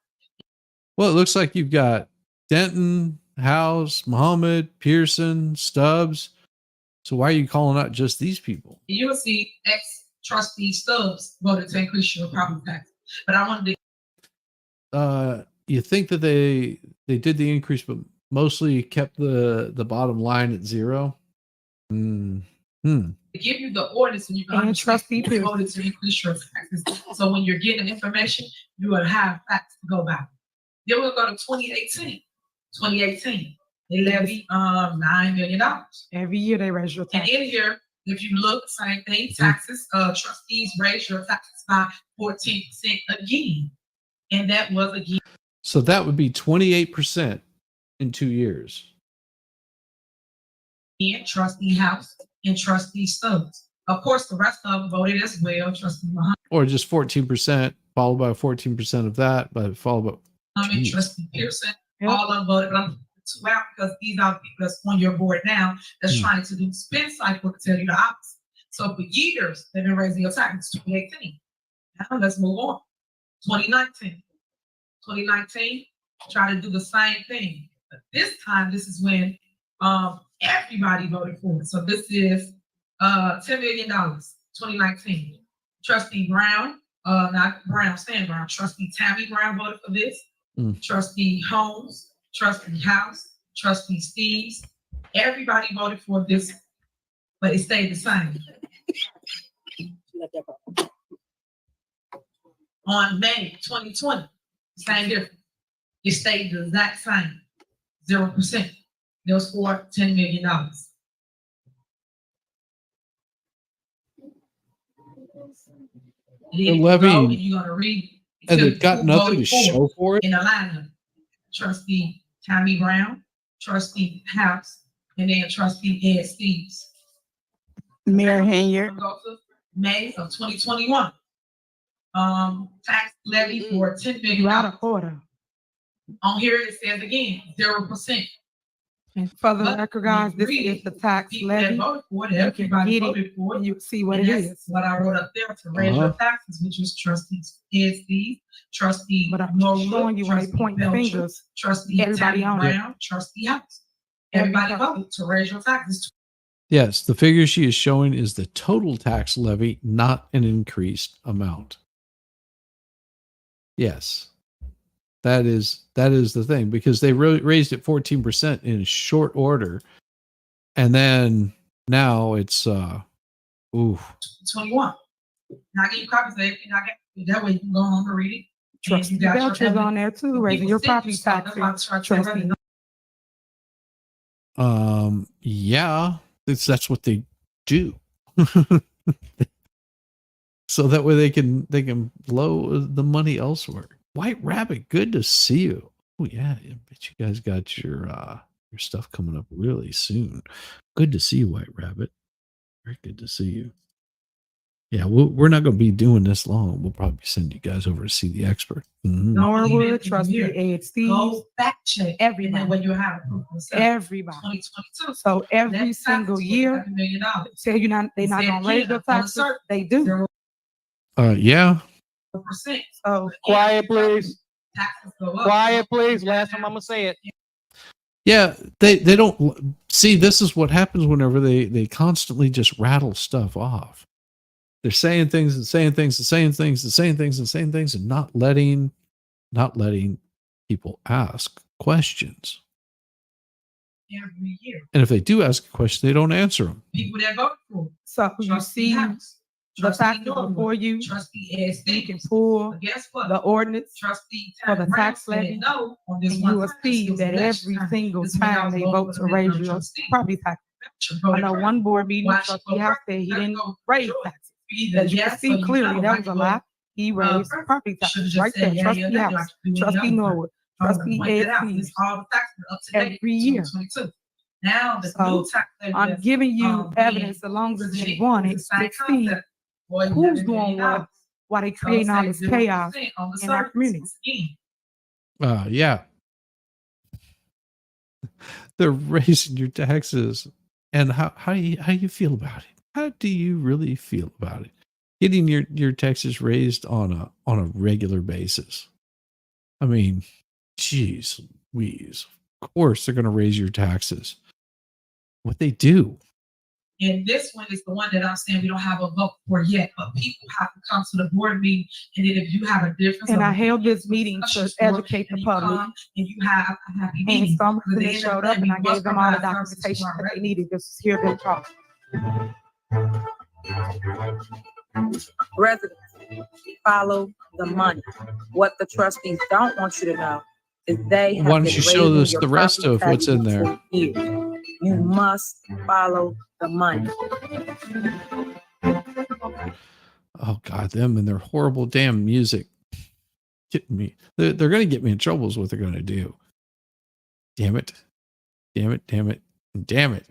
Well, it looks like you've got Denton, House, Muhammad, Pearson, Stubbs. So why are you calling out just these people? You'll see ex-trustee Stubbs voted to increase your property tax. But I wanted to. You think that they did the increase, but mostly kept the bottom line at 0? To give you the ordinance, and you can understand who voted to increase your taxes. So when you're getting information, you will have facts to go by. Then we'll go to 2018. 2018, they levied $9 million. Every year they raise your And tax. in here, if you look, same thing, taxes, trustees raise your taxes by 14% again. And that was again. So that would be 28% in 2 years. And trustee House and trustee Stubbs. Of course, the rest of them voted as well. Trustee Muhammad, Or just 14%, followed by 14% of that, but followed by Jeez. trustee Pearson, all of them voted. I'm two out because these are people that's on your board now that's trying to do spin cycle to tell you the opposite. So for years, they've been raising your taxes. 2018. Now let's move on. 2019. 2019, try to do the same thing. But this time, this is when everybody voted for it. So this is $10 million, 2019. Trustee Brown, not Brown, Stan Brown, Trustee Tammy Brown voted for this. Trustee Holmes, Trustee House, Trustee Steves, everybody voted for this, but it stayed the same. On May 2020, same difference. It stayed the exact same, 0%. It was for $10 million. The levy, You're gonna read, and they've got nothing to show for it. in a lineup. Trustee Tammy Brown, Trustee House, and then Trustee Ed Steves. Mayor Henyard. May of 2021. Tax levy for $10 million. You out of order. On here it says again, 0%. And for the But record, guys, this read is the tax People that levy. voted for it, You can everybody get voted it for and it. you see what And it that's is. what I wrote up there to raise your taxes, which was trustee Ed Steves, trustee But I'm Norwood, showing you when they trustee point Belcher, fingers, trustee everybody Tammy on it. Brown, trustee House. Everybody Everybody. voted to raise your taxes. Yes, the figure she is showing is the total tax levy, not an increased amount. Yes, that is the thing, because they raised it 14% in short order, and then now it's 21. Now I give you copies of everything I get. That way you can go home and read it. Trustee Belcher's on there too, raising your property taxes. Trustee. Yeah, that's what they do. So that way they can blow the money elsewhere. White Rabbit, good to see you. Oh yeah, I bet you guys got your stuff coming up really soon. Good to see you, White Rabbit. Very good to see you. Yeah, we're not going to be doing this long. We'll probably send you guys over to see the expert. Norwood, Trustee Ed Steves, Go fact check. everybody. And then when you have proof of sale. Everybody. 2022. So every Net single taxes was year, $7 million. say they're not gonna raise your taxes. They do. Yeah. 0%. So Quiet, please. Taxes go up. Quiet, please. Last time I'm gonna say it. Yeah, they don't see. This is what happens whenever they constantly just rattle stuff off. They're saying things and saying things and saying things and saying things and saying things and not letting people ask questions. Every year. And if they do ask a question, they don't answer them. People that vote for it. so you Trustee see House, the Trustee facts Norwood, before you, Trustee Ed you can Steves. pull But guess what? the ordinance, Trustee for the Tammy tax Brown said levy, no on and this you one will time. see This was that election every time. single This is when I time was they voting vote for to the raise member your trustee. property tax. I know one board meeting, Trustee House said he didn't raise taxes. Either As you can yes or see you clearly, no. that I was a can lie. vote he raised property taxes right there. Trustee House, Trustee Norwood, Trustee Ed Pease, every year. Now the So, new tax levy I'm that's, giving you being evidence as long as you want it to see who's doing what, why they creating all this chaos in our community. Yeah. They're raising your taxes. And how you feel about it? How do you really feel about it? Getting your taxes raised on a regular basis. I mean, geez, Louise. Of course they're going to raise your taxes. What they do. And this one is the one that I'm saying we don't have a vote for yet, but people have to come to the board meeting, and then if you have a difference. And of I held this meeting to educate the public. And you have a happy And meeting. some But they then showed up and I you must gave them all the provide services to documentation our that they needed just to hear them talk. Residents, follow the money. What the trustees don't want you to know is they have Why don't been you show raising us your the rest property of what's in taxes there? for years. You must follow the money. Oh God, them and their horrible damn music. Getting me. They're going to get me in trouble is what they're going to do. Damn it. Damn it. Damn it. Damn it.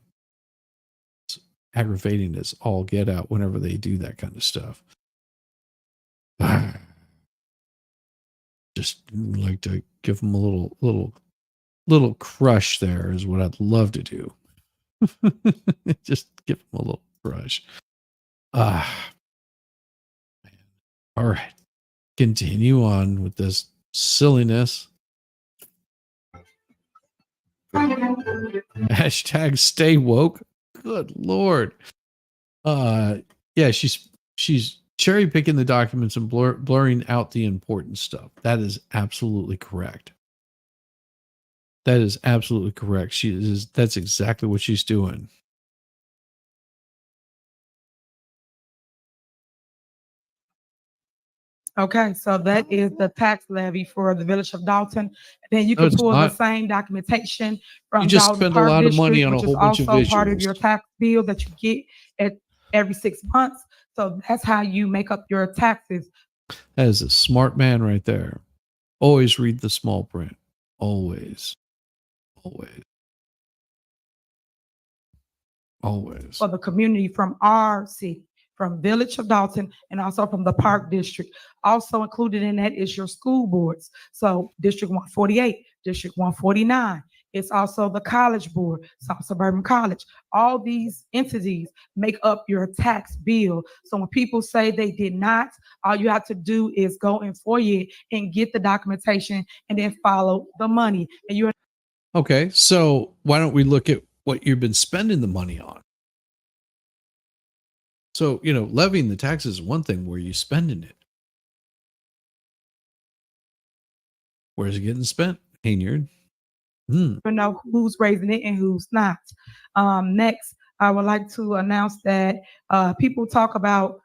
It's aggravating as all get out whenever they do that kind of stuff. Just like to give them a little crush there is what I'd love to do. Just give them a little crush. Man. All right. Continue on with this silliness. Hashtag stay woke. Good Lord. Yeah, she's cherry picking the documents and blurring out the important stuff. That is absolutely correct. That is absolutely correct. That's exactly what she's doing. Okay, so that is the tax levy for the village of Dalton. Then you No, can it's pull the not. same documentation from You just Dalton spend a Park lot of money District, on a which is whole bunch of also part of your visuals. tax bill that you get at every 6 months. So that's how you make up your taxes. That is a smart man right there. Always read the small print. Always. Always. Always. For the community from our city, from Village of Dalton, and also from the Park District. Also included in that is your school boards. So District 148, District 149. It's also the College Board, South Suburban College. All these entities make up your tax bill. So when people say they did not, all you have to do is go in FOIA and get the documentation and then follow the money. And you're Okay, so why don't we look at what you've been spending the money on? So, levying the taxes is one thing. Where you spending it? Where's it getting spent? Henyard. know who's raising it and who's not. Next, I would like to announce that people talk about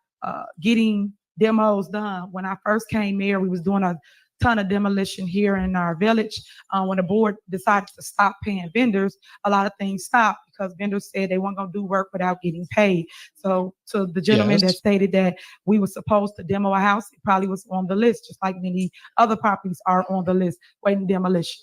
getting demos done. When I first came here, we was doing a ton of demolition here in our village. When the board decided to stop paying vendors, a lot of things stopped because vendors said they weren't going to do work without getting paid. So to the gentleman that Yes. stated that we were supposed to demo a house, it probably was on the list, just like many other properties are on the list waiting demolition.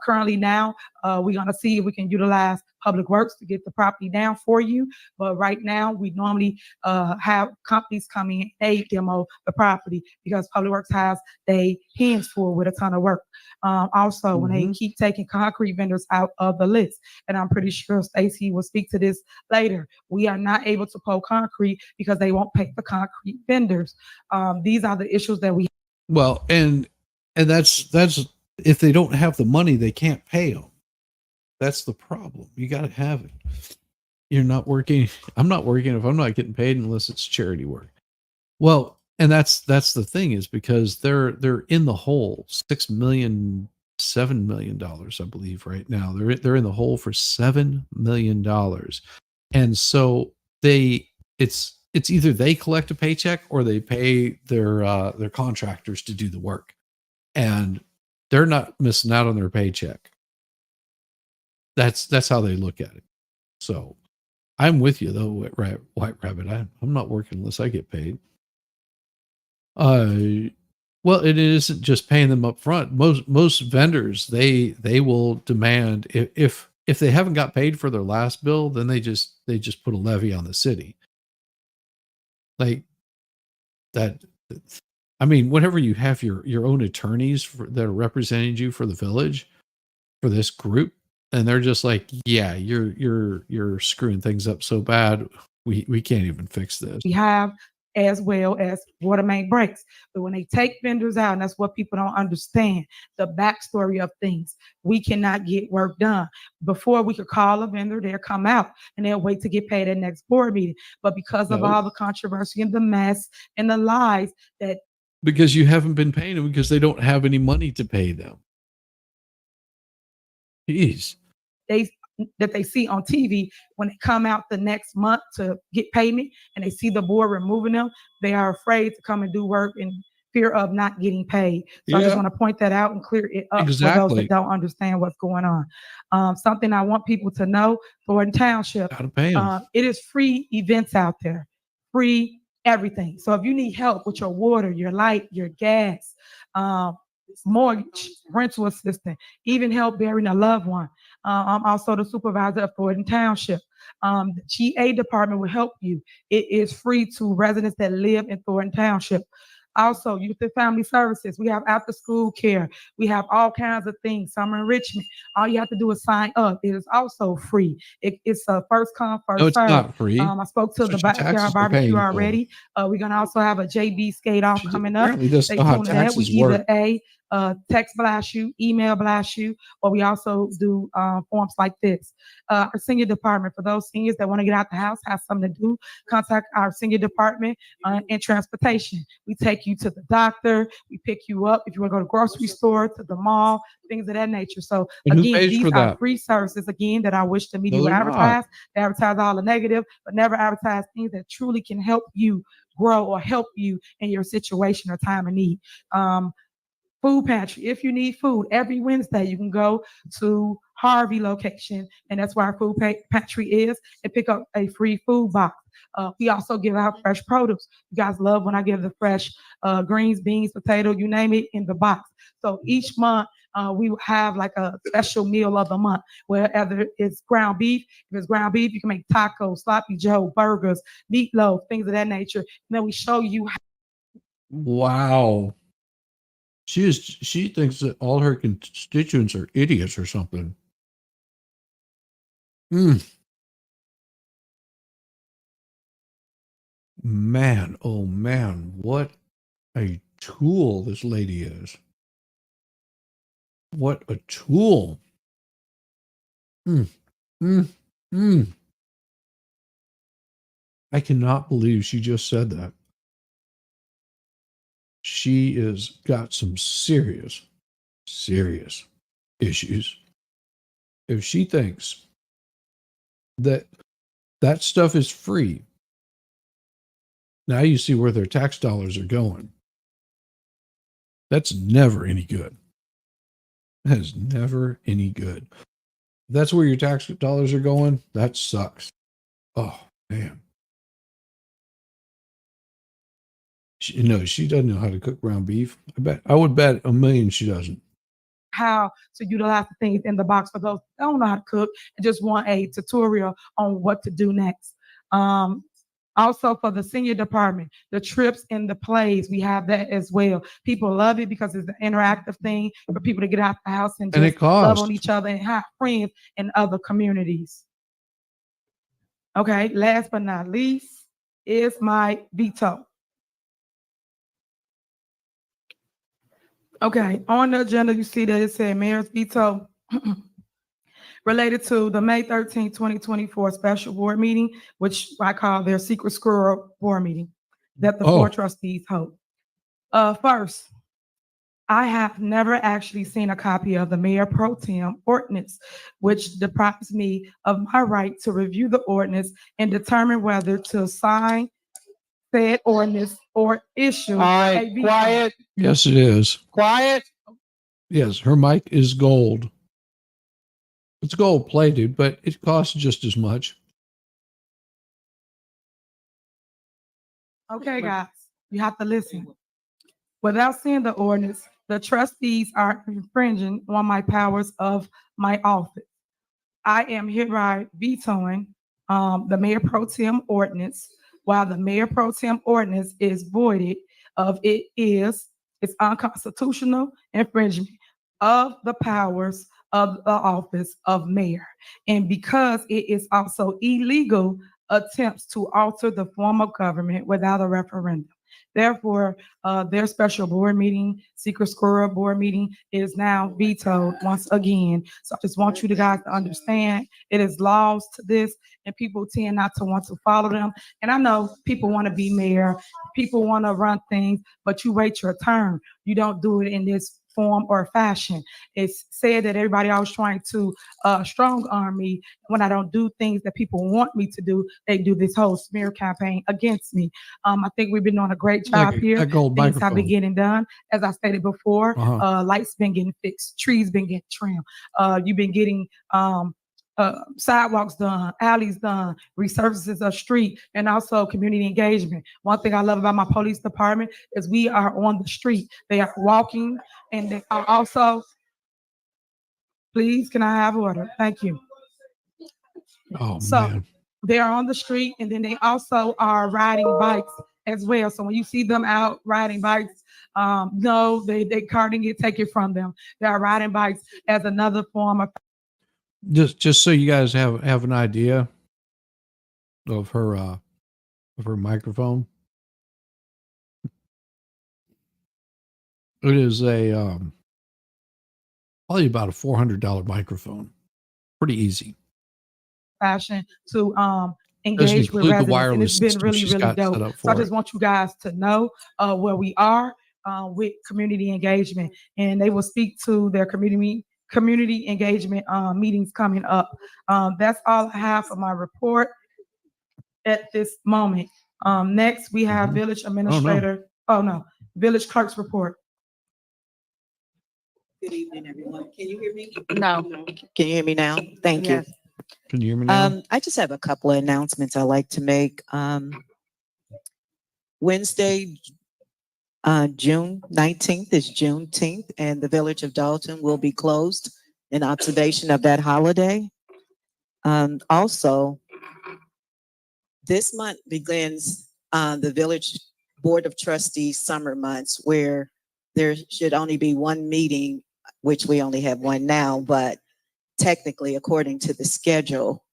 Currently now, we're going to see if we can utilize Public Works to get the property down for you. But right now, we normally have companies come in, they demo the property because Public Works has their hands full with a ton of work. Also, when they keep taking concrete vendors out of the list, and I'm pretty sure Stacy will speak to this later, we are not able to pour concrete because they won't pay the concrete vendors. These are the issues that we. Well, and that's if they don't have the money, they can't pay them. That's the problem. You got to have it. You're not working. I'm not working if I'm not getting paid unless it's charity work. Well, and that's the thing is because they're in the hole $7 million, I believe right now. They're in the hole for $7 million, and so it's either they collect a paycheck or they pay their contractors to do the work, and they're not missing out on their paycheck. That's how they look at it. So I'm with you though, White Rabbit. I'm not working unless I get paid. Well, it isn't just paying them up front. Most vendors, they will demand, if they haven't got paid for their last bill, then they just put a levy on the city. Like that. I mean, whenever you have your own attorneys that are representing you for the village, for this group, and they're just like, yeah, you're screwing things up so bad, we can't even fix this. We have, as well as water main breaks. But when they take vendors out, and that's what people don't understand, the backstory of things, we cannot get work done. Before we could call a vendor, they'll come out and they'll wait to get paid at next board meeting. But because of all the controversy and the mess and the lies that Because you haven't been paying them because they don't have any money to pay them. Jeez. they see on TV, when they come out the next month to get payment and they see the board removing them, they are afraid to come and do work in fear of not getting paid. So I just want to point that out and clear it up for those that don't understand what's going on. Something I want people to know, Thornton Township, Gotta pay 'em. it is free events out there, free everything. So if you need help with your water, your light, your gas, mortgage, rental assistance, even help burying a loved one. I'm also the supervisor of Thornton Township. The GA department will help you. It is free to residents that live in Thornton Township. Also, youth and family services. We have after school care. We have all kinds of things, summer enrichment. All you have to do is sign up. It is also free. It's a first come, first serve. No, it's not free. I spoke to the That's what your backyard taxes are barbecue paying for. already. We're gonna also have a JB skate off coming up. Apparently doesn't know how taxes We either work. text blast you, email blast you, or we also do forms like this. Our senior department, for those seniors that want to get out the house, have something to do, contact our senior department in transportation. We take you to the doctor, we pick you up if you want to go to the grocery store, to the mall, things of that nature. So And who again, pays these for are that? free services again that I wish the media No, would they're not. advertise. They advertise all the negative, but never advertise things that truly can help you grow or help you in your situation or time of need. Food pantry. If you need food, every Wednesday you can go to Harvey location, and that's where our food pantry is, and pick up a free food box. We also give out fresh produce. You guys love when I give the fresh greens, beans, potato, you name it, in the box. So each month we will have like a special meal of the month, whether it's ground beef. If it's ground beef, you can make tacos, sloppy joe, burgers, meatloaf, things of that nature. And then we show you Wow. She thinks that all her constituents are idiots or something. Man, oh man, what a tool this lady is. What a tool. I cannot believe she just said that. She has got some serious issues. If she thinks that that stuff is free, now you see where their tax dollars are going. That's never any good. That is never any good. If that's where your tax dollars are going, that sucks. Oh, man. She doesn't know how to cook ground beef. I would bet $1 million she doesn't. how to utilize the things in the box for those that don't know how to cook and just want a tutorial on what to do next. Also for the senior department, the trips and the plays, we have that as well. People love it because it's an interactive thing for people to get out the house and And just it costs. love on each other and have friends in other communities. Okay, last but not least is my veto. Okay, on the agenda, you see that it said mayor's veto related to the May 13, 2024 special board meeting, which I call their secret squirrel board meeting that the four trustees hold. First, I have never actually seen a copy of the Mayor Pro Tem ordinance, which deprives me of my right to review the ordinance and determine whether to sign said ordinance or issue All right, a veto. quiet, Yes, it is. quiet. Yes, her mic is gold. It's gold plated, but it costs just as much. Okay, guys, you have to listen. Without seeing the ordinance, the trustees are infringing on my powers of my office. I am hereby vetoing the Mayor Pro Tem ordinance. While the Mayor Pro Tem ordinance is voided of it's unconstitutional infringement of the powers of the office of mayor. And because it is also illegal attempts to alter the form of government without a referendum. Therefore, their special board meeting, secret squirrel board meeting is now vetoed once again. So I just want you to guys to understand it is laws to this and people tend not to want to follow them. And I know people want to be mayor, people want to run things, but you wait your turn. You don't do it in this form or fashion. It's said that everybody always trying to strong arm me when I don't do things that people want me to do. They do this whole smear campaign against me. I think we've been doing a great job here. That gold Things have microphone. been getting done. As I stated before, Uh-huh. lights been getting fixed, trees been getting trimmed. You've been getting sidewalks done, alleys done, resurfaces of street, and also community engagement. One thing I love about my police department is we are on the street. They are walking, and they are also, please, can I have order? Thank you. Oh, So man. they are on the street, and then they also are riding bikes as well. So when you see them out riding bikes, no, they car didn't get taken from them. They are riding bikes as another form of Just so you guys have an idea of her microphone. It is a probably about a $400 microphone. Pretty easy. fashion to Doesn't engage with include the residents, and wireless it's been system really, she's really got set dope. up So I for just it. want you guys to know where we are with community engagement, and they will speak to their community engagement meetings coming up. That's all I have for my report at this moment. Next, we have village administrator. Village clerk's report. Good evening, everyone. Can you hear me? No. Can you hear me now? Thank you. Yes. Can you hear me now? I just have a couple of announcements I'd like to make. Wednesday, June 19th is Juneteenth, and the village of Dalton will be closed in observation of that holiday. Also, this month begins the village board of trustees summer months, where there should only be one meeting, which we only have one now, but technically, according to the schedule,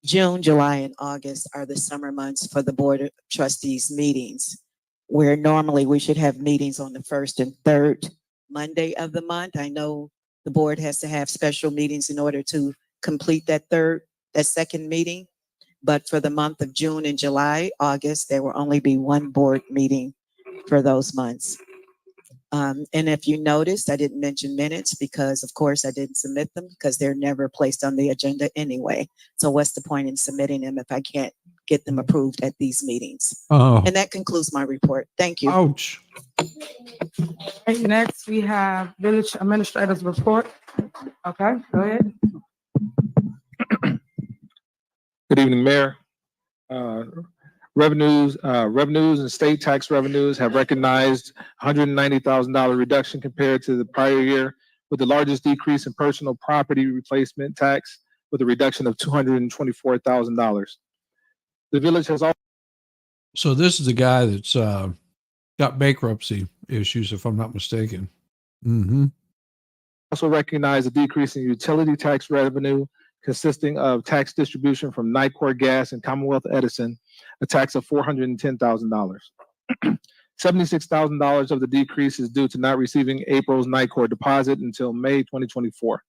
June, July, and August are the summer months for the board of trustees meetings, where normally we should have meetings on the first and third Monday of the month. I know the board has to have special meetings in order to complete that second meeting. But for the month of June and July, August, there will only be one board meeting for those months. And if you noticed, I didn't mention minutes because, of course, I didn't submit them because they're never placed on the agenda anyway. So what's the point in submitting them if I can't get them approved at these meetings? Oh. And that concludes my report. Thank you. Ouch. Right, next, we have village administrator's report. Okay, go ahead. Good evening, Mayor. Revenues and state tax revenues have recognized $190,000 reduction compared to the prior year, with the largest decrease in personal property replacement tax with a reduction of $224,000. The village has also. So this is the guy that's got bankruptcy issues, if I'm not mistaken. Also recognized a decrease in utility tax revenue consisting of tax distribution from Nicor Gas and Commonwealth Edison, a tax of $410,000. $76,000 of the decrease is due to not receiving April's Nicor deposit until May 2024.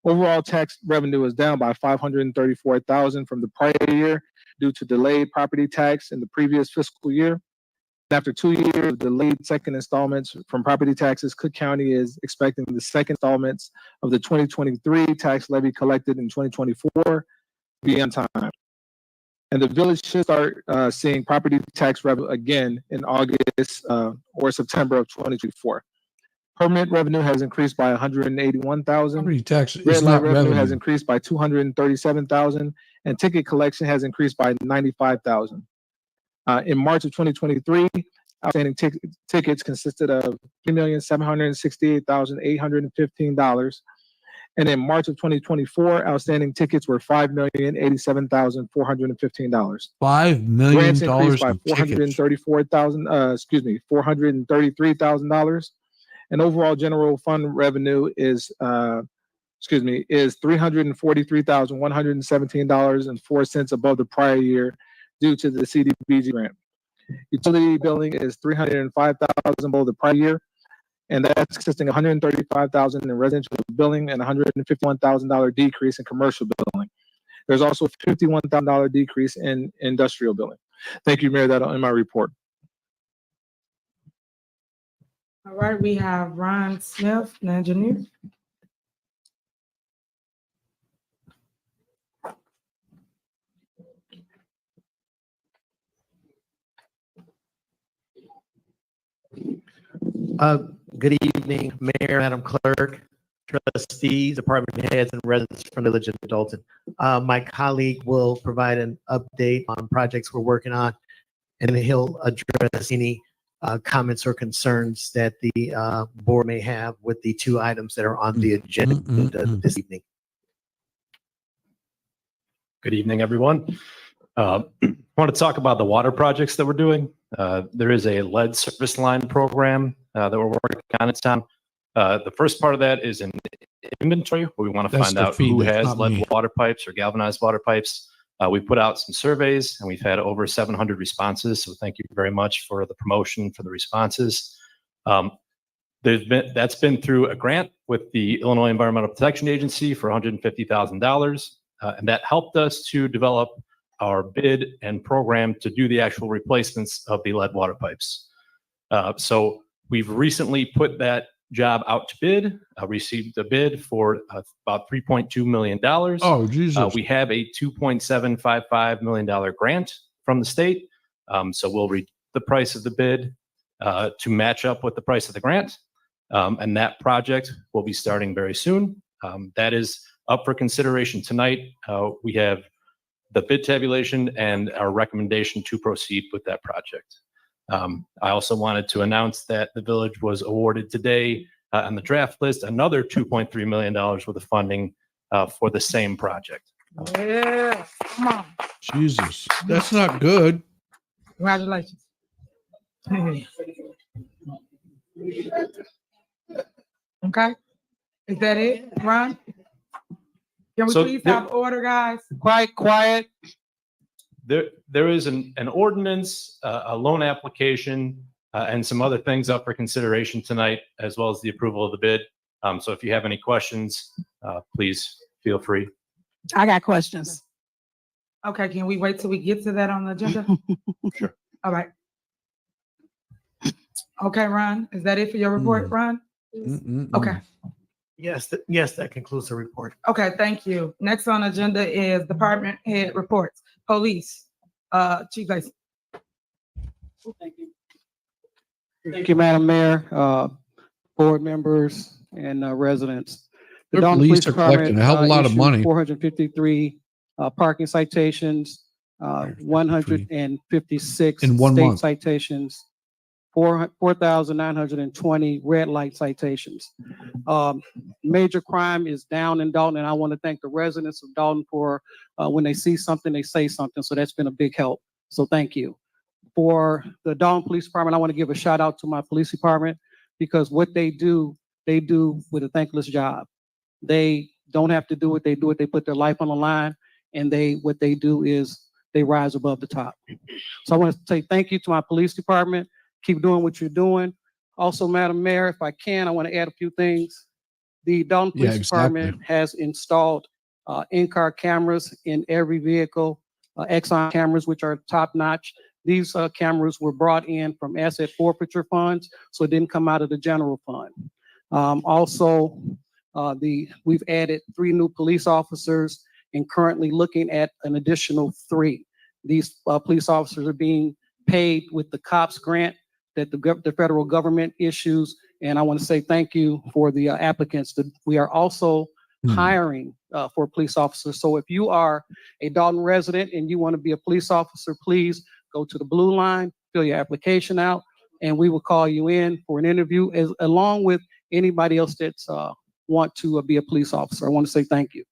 Overall tax revenue is down by $534,000 from the prior year due to delayed property tax in the previous fiscal year. After 2 years of delayed second installments from property taxes, Cook County is expecting the second installments of the 2023 tax levy collected in 2024 to be on time. And the village should start seeing property tax revenue again in August or September of 2024. Permit revenue has increased by $181,000. Property tax is Red light not revenue has revenue. increased by $237,000, and ticket collection has increased by $95,000. In March of 2023, outstanding tickets consisted of $3,768,815. And in March of 2024, outstanding tickets were $5,087,415. $5 million Grants increased by in tickets. $433,000. And overall general fund revenue is $343,117.04 above the prior year due to the CDBG grant. Utility billing is $305,000 below the prior year, and that's consisting of $135,000 in residential billing and $151,000 decrease in commercial billing. There's also a $51,000 decrease in industrial billing. Thank you, Mayor. That'll end my report. All right, we have Ron Smith, an engineer. Good evening, Mayor, Madam Clerk, trustees, department heads, and residents from the Village of Dalton. My colleague will provide an update on projects we're working on, and then he'll address any comments or concerns that the board may have with the two items that are on the agenda this evening. Good evening, everyone. I want to talk about the water projects that we're doing. There is a lead service line program that we're working on in town. The first part of that is an inventory where we want to find out who has lead water pipes or galvanized water pipes. We put out some surveys and we've had over 700 responses. So thank you very much for the promotion, for the responses. That's been through a grant with the Illinois Environmental Protection Agency for $150,000. And that helped us to develop our bid and program to do the actual replacements of the lead water pipes. So we've recently put that job out to bid, received a bid for about $3.2 million. Oh, Jesus. We have a $2.755 million grant from the state. So we'll read the price of the bid to match up with the price of the grant. And that project will be starting very soon. That is up for consideration tonight. We have the bid tabulation and our recommendation to proceed with that project. I also wanted to announce that the village was awarded today on the draft list another $2.3 million worth of funding for the same project. Yeah, come on. Jesus, that's not good. Congratulations. Okay, is that it, Ron? Can we please have order, guys? Quiet. There is an ordinance, a loan application, and some other things up for consideration tonight, as well as the approval of the bid. So if you have any questions, please feel free. I got questions. Okay, can we wait till we get to that on the agenda? Sure. All right. Okay, Ron, is that it for your report, Ron? Okay. Yes, that concludes the report. Okay, thank you. Next on agenda is department head reports. Police, Chief Lacy. Thank you, Madam Mayor, board members, and residents. The Their Dalton police are collecting a hell of a lot of issued money. 453 parking citations, 156 In 1 state month. citations, 4,920 red light citations. Major crime is down in Dalton, and I want to thank the residents of Dalton for when they see something, they say something. So that's been a big help. So thank you. For the Dalton Police Department, I want to give a shout out to my police department because what they do with a thankless job. They don't have to do it. They do it. They put their life on the line, and what they do is they rise above the top. So I want to say thank you to my police department. Keep doing what you're doing. Also, Madam Mayor, if I can, I want to add a few things. The Dalton Police Department has installed in-car cameras in every vehicle, Exxon cameras, which are top-notch. These cameras were brought in from asset forfeiture funds, so it didn't come out of the general fund. Also, we've added 3 new police officers and currently looking at an additional 3. These police officers are being paid with the COPS grant that the federal government issues. And I want to say thank you for the applicants. We are also hiring for police officers. So if you are a Dalton resident and you want to be a police officer, please go to the blue line, fill your application out. and we will call you in for an interview along with anybody else that's want to be a police officer. I want to say thank you.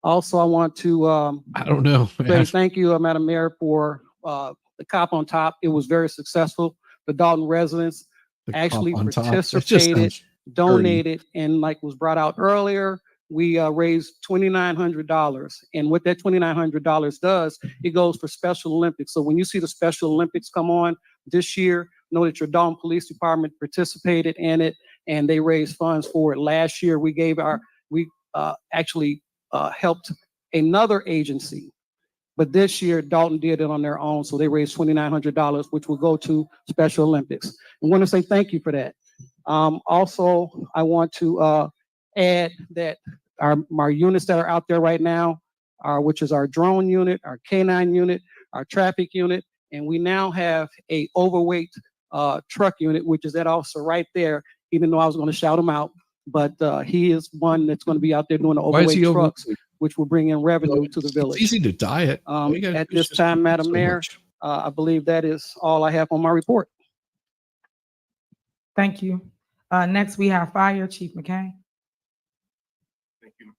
Also, I want to I don't know. say thank you, Madam Mayor, for the Cop on Top. It was very successful. The Dalton residents The actually cop on top. It just participated, sounds donated, and like was brought out earlier, we raised $2,900. And what that $2,900 does, it goes for Special Olympics. So when you see the Special Olympics come on this year, know that your Dalton Police Department participated in it and they raised funds for it. Last year, we actually helped another agency. But this year, Dalton did it on their own, so they raised $2,900, which will go to Special Olympics. I want to say thank you for that. Also, I want to add that our units that are out there right now, which is our drone unit, our K9 unit, our traffic unit, and we now have a overweight truck unit, which is that officer right there, even though I was going to shout him out, but he is one that's going to be out there doing the overweight trucks, which will bring in revenue to the village. It's easy to diet. At this time, Madam Mayor, I believe that is all I have on my report. Thank you. Next, we have Fire Chief McCain. Thank you.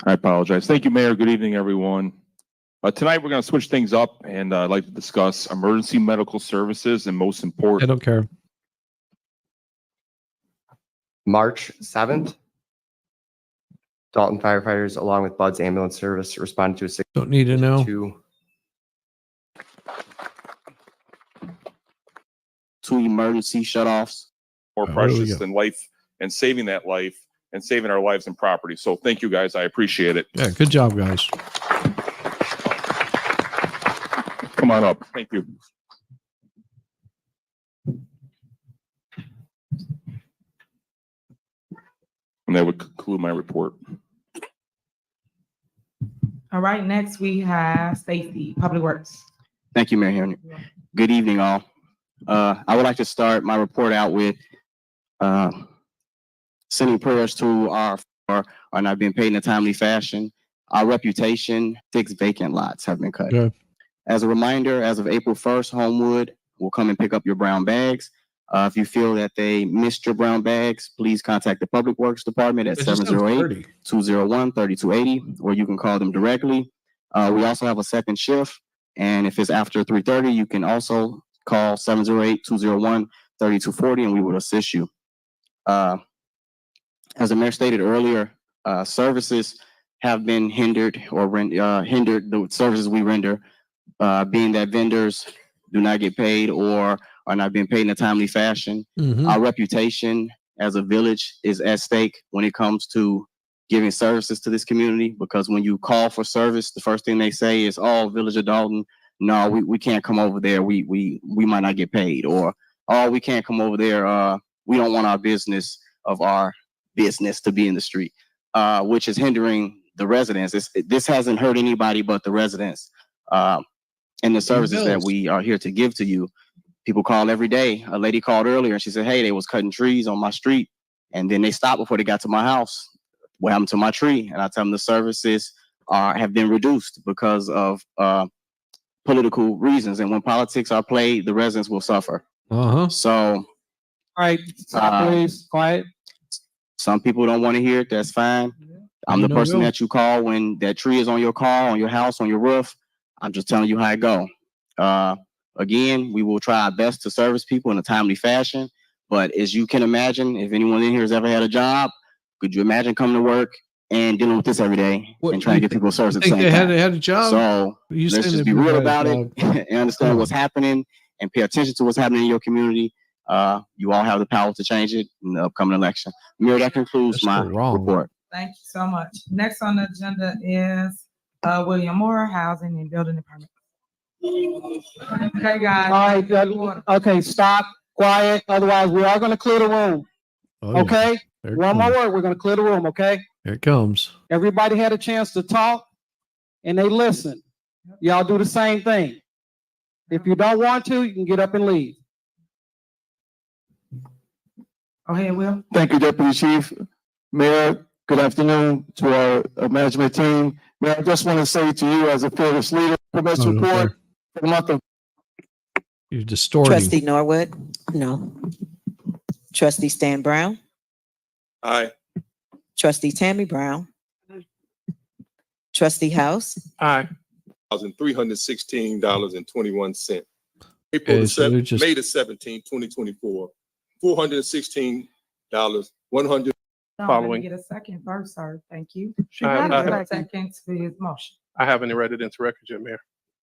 I apologize. Thank you, Mayor. Good evening, everyone. Tonight, we're going to switch things up, and I'd like to discuss emergency medical services and most important. I don't care. March 7th, Dalton firefighters, along with Bud's ambulance service, responded to a Don't need to know. Two emergency shutoffs. More precious than life and saving that life and saving our lives and property. So thank you, guys. I appreciate it. Yeah, good job, guys. Come on up. Thank you. And that would conclude my report. All right, next we have Stacy, Public Works. Thank you, Mayor Henyard. Good evening, all. I would like to start my report out with sending prayers to our not being paid in a timely fashion. Our reputation, 6 vacant lots have been cut. Good. As a reminder, as of April 1st, Homewood will come and pick up your brown bags. If you feel that they missed your brown bags, please contact the Public Works Department at 708-201-3280, or you can call them directly. We also have a second shift, and if it's after 3:30, you can also call 708-201-3240, and we will assist you. As the mayor stated earlier, services have been hindered or hindered the services we render, being that vendors do not get paid or are not being paid in a timely fashion. Our reputation as a village is at stake when it comes to giving services to this community, because when you call for service, the first thing they say is, "Oh, Village of Dalton, no, we can't come over there. We might not get paid," or, "Oh, we can't come over there. We don't want our business to be in the street," which is hindering the residents. This hasn't hurt anybody but the residents and the services that we are here to give to you. People call every day. A lady called earlier and she said, "Hey, they was cutting trees on my street, and then they stopped before they got to my house. What happened to my tree?" And I tell them the services have been reduced because of political reasons. And when politics are played, the residents will suffer. So, all right, stop, please, quiet. Some people don't want to hear it. That's fine. I'm the person that you call when that tree is on your car, on your house, on your roof. I'm just telling you how it go. Again, we will try our best to service people in a timely fashion. But as you can imagine, if anyone in here has ever had a job, could you imagine coming to work and dealing with this every day and trying to get people service at the same time? They had a job. So let's just be real about it and understand what's happening and pay attention to what's happening in your community. You all have the power to change it in the upcoming election. Mayor, that concludes my report. Thank you so much. Next on the agenda is William Moore, Housing and Building Department. Okay, guys. All right, okay, stop, quiet. Otherwise, we are going to clear the room. Okay? One more word, we're going to clear the room, okay? Here it comes. Everybody had a chance to talk and they listened. Y'all do the same thing. If you don't want to, you can get up and leave. Go ahead, Will. Thank you, Deputy Chief. Mayor, good afternoon to our management team Well, I just want to say to you as a fearless leader, permits No, no, report for the month of You're distorting. Trustee Norwood? No. Trustee Stan Brown? Aye. Trustee Tammy Brown? Trustee House? Aye. $316.21. April Okay, the so they're 7th, just- May the 17th, 2024. $416, 100. Let Following. me get a second first, sir. Thank you. She got Got it. a second to his motion. I haven't read it into record yet, Mayor.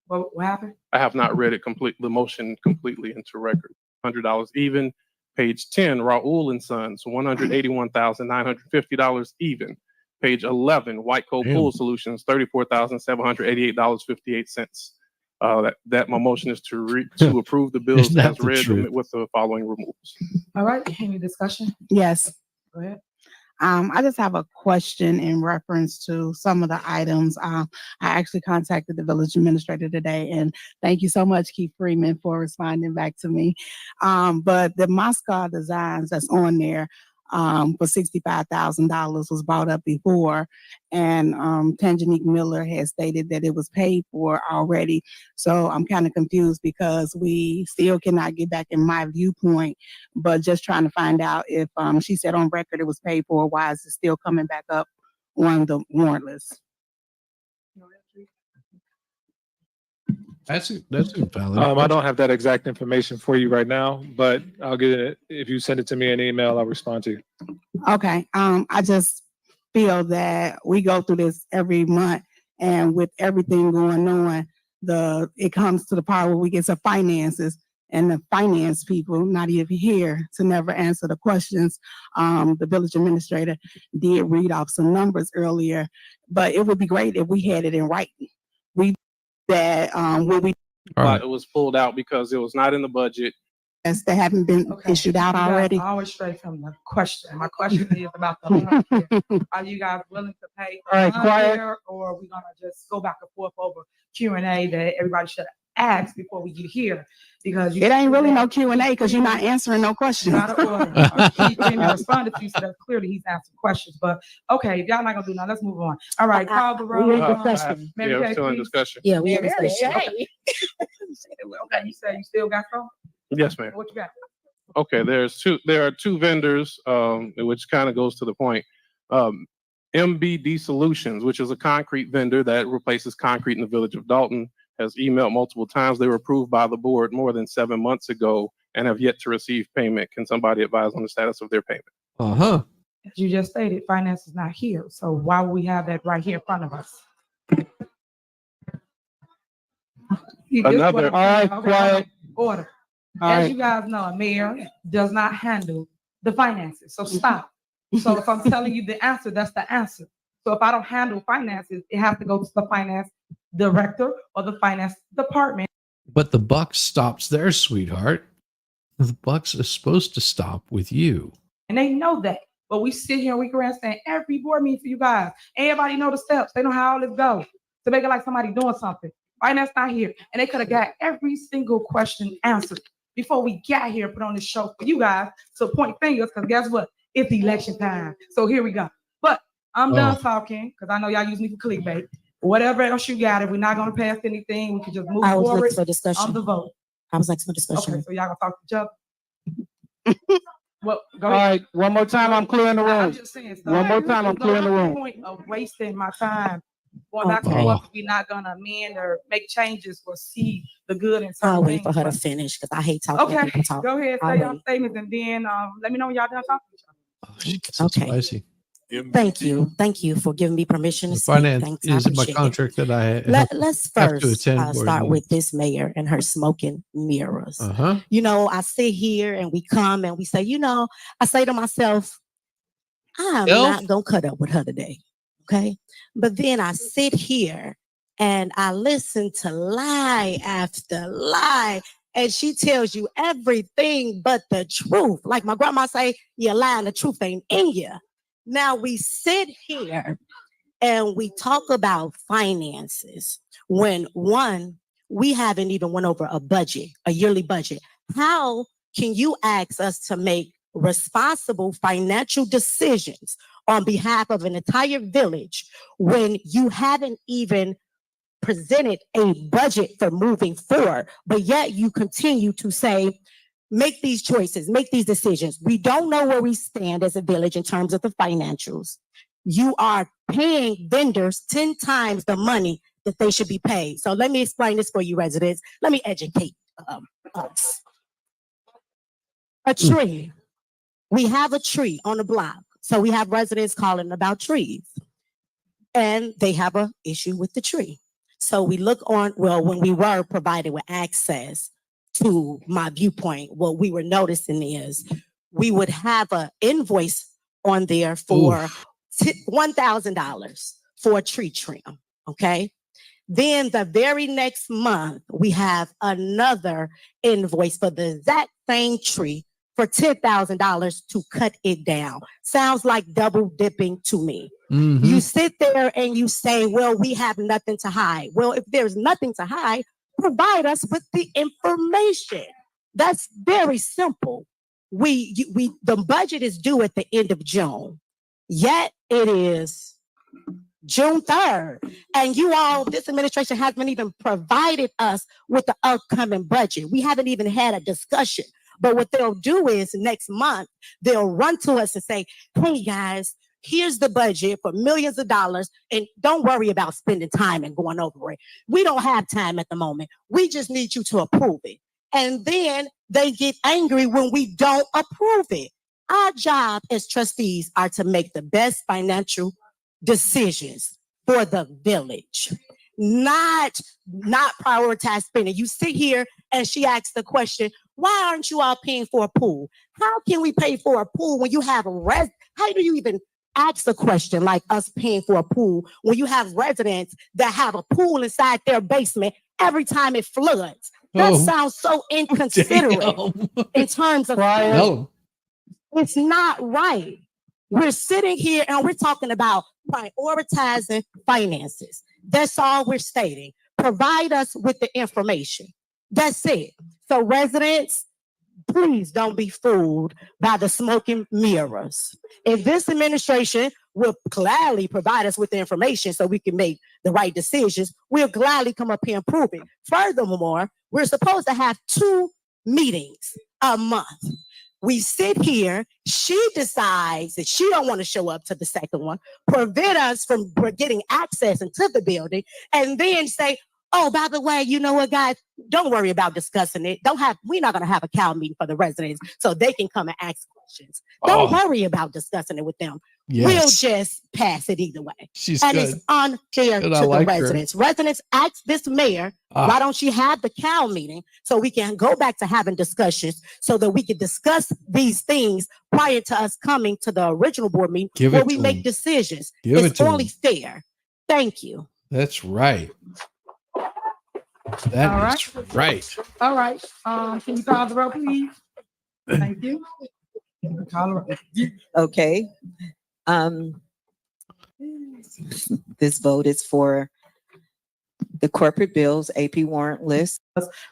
What happened? I have not read it the motion completely into record. $100 even. Page 10, Raul and Sons, $181,950 even. Page 11, White Coat Damn. Pool Solutions, $34,788.58. That my motion is to approve the bills Isn't that as the read truth? with the following removals. All right, any discussion? Yes. Go ahead. I just have a question in reference to some of the items. I actually contacted the village administrator today, and thank you so much, Keith Freeman, for responding back to me. But the Moscow designs that's on there for $65,000 was brought up before, and Tanjanique Miller has stated that it was paid for already. So I'm kind of confused because we still cannot get back in my viewpoint, but just trying to find out if she said on record it was paid for, why is it still coming back up on the warrant list? That's invalid. I don't have that exact information for you right now, but I'll get it. If you send it to me in email, I'll respond to you. Okay, I just feel that we go through this every month, and with everything going on, it comes to the part where we get to finances, and the finance people not even here to never answer the questions. The village administrator did read off some numbers earlier, but it would be great if we had it in writing. When we But it was pulled out because it was not in the budget. that haven't been issued out You guys already. always stray from the question. My question is about the lawn care. Are you guys willing to pay for All right, lawn quiet. care, or are we gonna just go back and forth over Q&A that everybody should ask before we get here? Because It ain't really no Q&A because you're not answering no questions. Out of order. He responded to you, so that clearly he's asking questions. But okay, if y'all not gonna do that, let's move on. All right, call the roll. We're in discussion. Mary Yeah, Kay, we're still in please. discussion. Yeah, we Mary have Kay, a okay. Okay, you said you still got some? Yes, ma'am. What you got? Okay, there are two vendors, which kind of goes to the point. MBD Solutions, which is a concrete vendor that replaces concrete in the village of Dalton, has emailed multiple times. They were approved by the board more than 7 months ago and have yet to receive payment. Can somebody advise on the status of their payment? Uh-huh. As you just stated, finance is not here. So why would we have that right here in front of us? See, this Another- what I'm all right, saying. quiet. Order. All As right. you guys know, a mayor does not handle the finances. So stop. So if I'm telling you the answer, that's the answer. So if I don't handle finances, it has to go to the finance director or the finance department. But the buck stops there, sweetheart. The buck is supposed to stop with you. And they know that. But we sit here and we grandstand every board meeting for you guys. Everybody know the steps. They know how all this goes. To make it like somebody doing something. Finance not here. And they could have got every single question answered before we got here, put on this show for you guys to point fingers, because guess what? It's election time. So here we go. But I'm done talking, because I know y'all use me for clickbait. Whatever else you got, if we're not going to pass anything, we can just move I was forward looking for discussion. on the vote. I was like, for discussion. Okay, so y'all gonna talk to each other? Well, go All ahead. right, one more time, I'm clearing the I'm room. just saying. One more time, I'm there's no clearing the room. Point of wasting my time going back and Okay. forth. We're not gonna amend or make changes or see the good in I'll certain wait for things. her to finish because I hate talking when Okay, people talk. go ahead, I'll say your wait. statements, and then let me know when y'all done talking to each other. Oh, she gets so Okay. spicy. Thank you. Thank you for giving me permission to The speak. finance Thanks. I is in my appreciate it. contract that I Let's have to first attend board start meetings. with this mayor and her smoking mirrors. Uh-huh. You know, I sit here and we come and we say, I say to myself, I'm Elf? not going to cut up with her today. Okay. But then I sit here and I listen to lie after lie. And she tells you everything but the truth. Like my grandma say, you're lying, the truth ain't in you. Now we sit here and we talk about finances when we haven't even went over a yearly budget. How can you ask us to make responsible financial decisions on behalf of an entire village when you haven't even presented a budget for moving forward, but yet you continue to say, make these choices, make these decisions. We don't know where we stand as a village in terms of the financials. You are paying vendors 10 times the money that they should be paid. So let me explain this for you residents. Let me educate us. A tree. We have a tree on the block. So we have residents calling about trees. And they have an issue with the tree. So we look on, well, when we were provided with access to my viewpoint, what we were noticing is we would have an invoice on there for $1,000 for a tree trim, okay? Then the very next month, we have another invoice for the exact same tree for $10,000 to cut it down. Sounds like double dipping to me. You sit there and you say, well, we have nothing to hide. Well, if there's nothing to hide, provide us with the information. That's very simple. The budget is due at the end of June, yet it is June 3rd. And you all, this administration hasn't even provided us with the upcoming budget. We haven't even had a discussion. But what they'll do is next month, they'll run to us and say, hey guys, here's the budget for millions of dollars. And don't worry about spending time and going over it. We don't have time at the moment. We just need you to approve it. And then they get angry when we don't approve it. Our job as trustees are to make the best financial decisions for the village, not prioritize spending. You sit here and she asks the question, why aren't you all paying for a pool? How can we pay for a pool when you have a how do you even ask the question like us paying for a pool when you have residents that have a pool inside their basement every time it floods? That sounds so inconsiderate in terms of No. It's not right. We're sitting here and we're talking about prioritizing finances. That's all we're stating. Provide us with the information. That's it. So residents, please don't be fooled by the smoke and mirrors. If this administration will gladly provide us with the information so we can make the right decisions, we'll gladly come up here and prove it. Furthermore, we're supposed to have 2 meetings a month. We sit here, she decides that she don't want to show up to the second one, prevent us from getting access into the building, and then say, oh, by the way, you know what, guys, don't worry about discussing it. We're not going to have a cow meeting for the residents so they can come and ask questions. Don't worry about discussing it with them. Yes. We'll just pass it either way. She's and good. It's unfair Good, to I the like her. residents. Residents ask this mayor, why don't you have the cow meeting so we can go back to having discussions so that we can discuss these things prior to us coming to the original board meeting where we make decisions. It's only fair. Thank you. That's right. That is right. All right. Can you call the roll, please? Thank you. Call the roll. Okay. This vote is for the corporate bills, AP warrant list.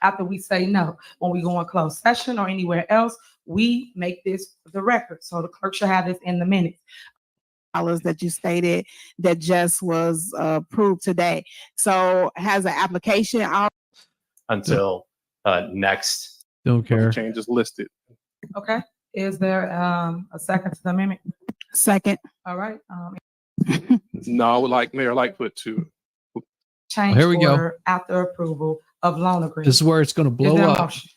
After we say no, when we go in closed session or anywhere else, we make this the record. So the clerk should have this in the minutes. That you stated that just was approved today. So has an application out until next. Don't care. Changes listed. Okay. Is there a second to the amendment? Second. All right. No, I would like Mayor Lightfoot to Change Here we go. order after approval of loan agreement. This is where it's going to Is blow there a up. motion?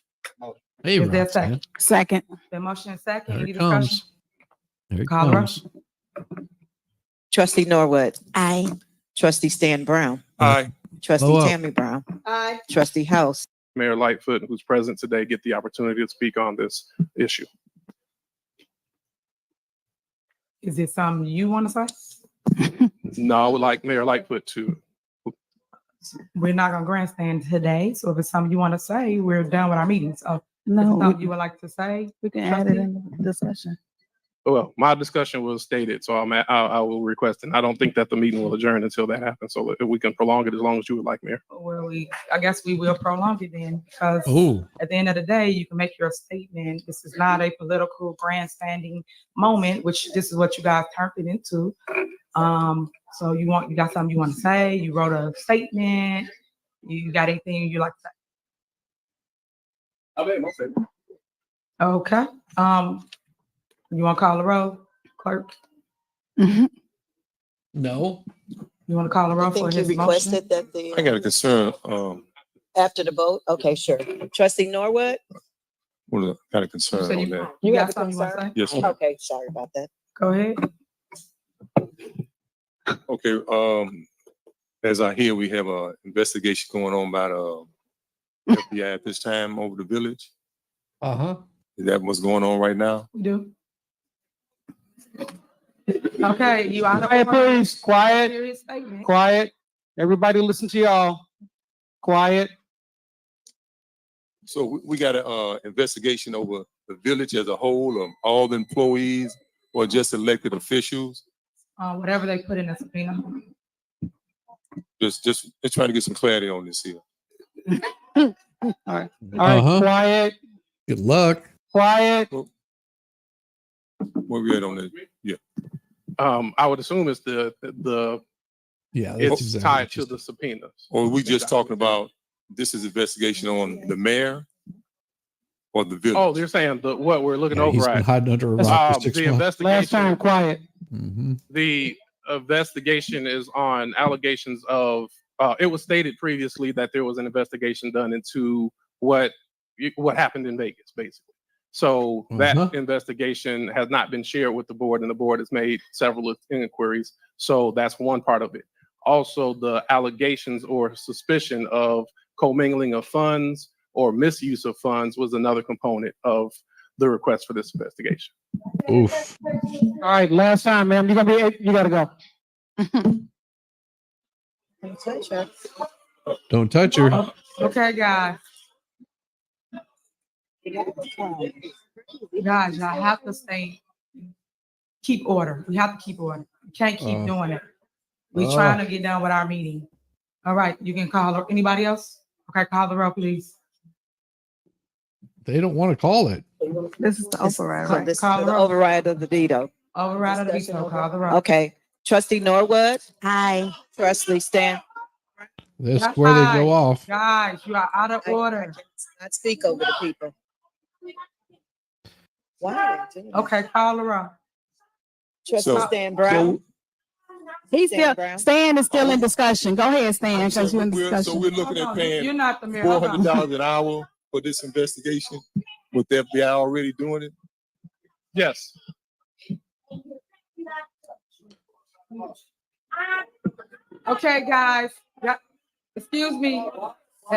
Hey, Is there a Roxanne. second? Second. The motion is second. There Any it discussion? comes. There it Call the roll. comes. Trustee Norwood. Aye. Trustee Stan Brown. Aye. Trustee Blow up. Tammy Brown. Aye. Trustee House. Mayor Lightfoot, who's present today, get the opportunity to speak on this issue. Is it something you want to say? No, I would like Mayor Lightfoot to. We're not gonna grandstand today, so if it's something you want to say, we're done with our meeting. So if it's No, something you would like to say, we can add it in the discussion. Well, my discussion was stated, so I will request, and I don't think that the meeting will adjourn until that happens. So if we can prolong it as long as you would like, Mayor. Well, I guess we will prolong it then, because Oh, at the end of the day, you can make your statement. This is not a political grandstanding moment, which this is what you guys turned it into. So you got something you want to say? You wrote a statement. You got anything you like to say? I made my statement. Okay. You want to call the roll, clerk? no. You want to call the roll I for think you his motion? requested that I got a the, concern, after the vote? Okay, sure. Trustee Norwood? got a concern said on that. You You got have a something you want to say? concern? Yes, ma'am. Okay, sorry about that. Go ahead. Okay, as I hear, we have a investigation going on by the FBI at this time over the village. Uh-huh. Is that what's going on right now? We do. Okay, you out of Quiet, order. please. Quiet. Serious statement. Quiet. Everybody listen to y'all. Quiet. So we got a investigation over the village as a whole, of all the employees or just elected officials? Whatever they put in the subpoena. Just trying to get some clarity on this here. All right. All right. Uh-huh. Quiet. Good luck. Quiet. Where we at on that? Yeah. I would assume it's the Yeah, that's it's exactly tied what to the subpoenas. Or are we just talking about this is investigation on the mayor or the village? Oh, they're saying what we're looking Yeah, over he's been at. hiding under a rock for 6 The months. Last time, investigation, quiet. Mm-hmm. the investigation is on allegations of. It was stated previously that there was an investigation done into what happened in Vegas, basically. So that investigation has not been shared with the board, and the board has made several inquiries. So that's one part of it. Also, the allegations or suspicion of commingling of funds or misuse of funds was another component of the request for this investigation. Oof. All right. Last time, ma'am. You gotta go. Don't touch her. Okay, guys. Guys, y'all have to keep order. We have to keep order. We can't keep doing it. We're trying to get done with our meeting. All right, you can call anybody else? Okay, call the roll, please. They don't want to call it. This is the override, right? This is Call the the roll. override of the veto. Override of the veto, call the roll. Okay. Trustee Norwood? Aye. Trustee Stan? That's where they go off. Guys, you are out of order. Not speak over the people. Why? Okay, call the roll. Trustee So- Stan Brown? He's Stan still, Brown? Stan is still in discussion. Go ahead, Stan, because you're in So discussion. we're looking Hold at on, paying you're not the mayor. Hold on. $400 an hour for this investigation with the FBI already doing it? Yes. Okay, guys. Yeah. Excuse me.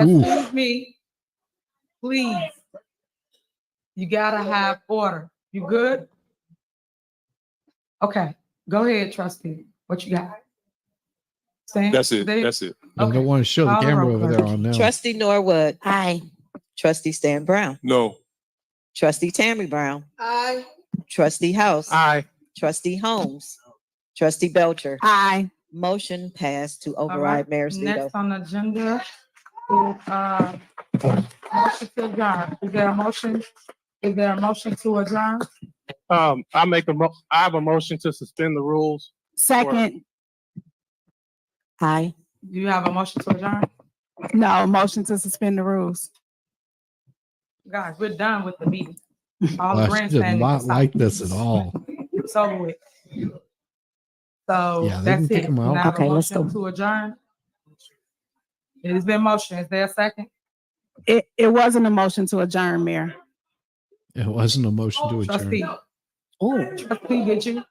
Ooh. Excuse me. Please. You gotta have order. You good? Okay. Go ahead, trustee. What you got? Stan? That's it. There- That's it. I don't want to show the Call the camera roll, over clerk. there on now. Trustee Norwood? Aye. Trustee Stan Brown? No. Trustee Tammy Brown? Aye. Trustee House? Aye. Trustee Holmes? Trustee Belcher? Aye. Motion passed to All right. override mayor's veto. Next on the agenda is motion to adjourn. Is there a motion? Is there a motion to adjourn? I have a motion to suspend the rules. Second. Aye. Do you have a motion to adjourn? No, motion to suspend the rules. Guys, we're done with the meeting. All the Well, she did grandstanding not aside. like this at all. It's over with. So Yeah, they that's can kick it. him out. Now the Okay, let's motion to adjourn. It has been motion. Is there a second? It wasn't a motion to adjourn, Mayor. It wasn't a motion to Trustee. adjourn. Oh. Trustee, did you?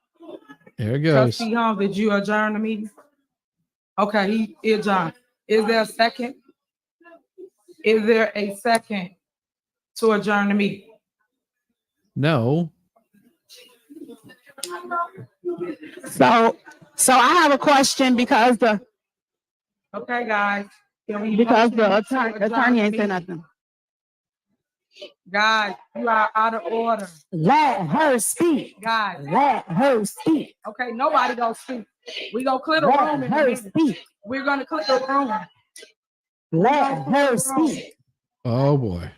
There it goes. Trustee Holmes, did you adjourn the meeting? Okay, he adjourned. Is there a second? Is there a second to adjourn the meeting? No. So I have a question because Okay, guys. Can we the motion to attorney adjourn ain't the said meeting? nothing. Guys, you are out of order. Let her speak. Guys, Let her speak. okay, nobody gonna speak. We gonna clear the Let room in a her minute. speak. We're gonna clear the room. Let her speak. Oh boy.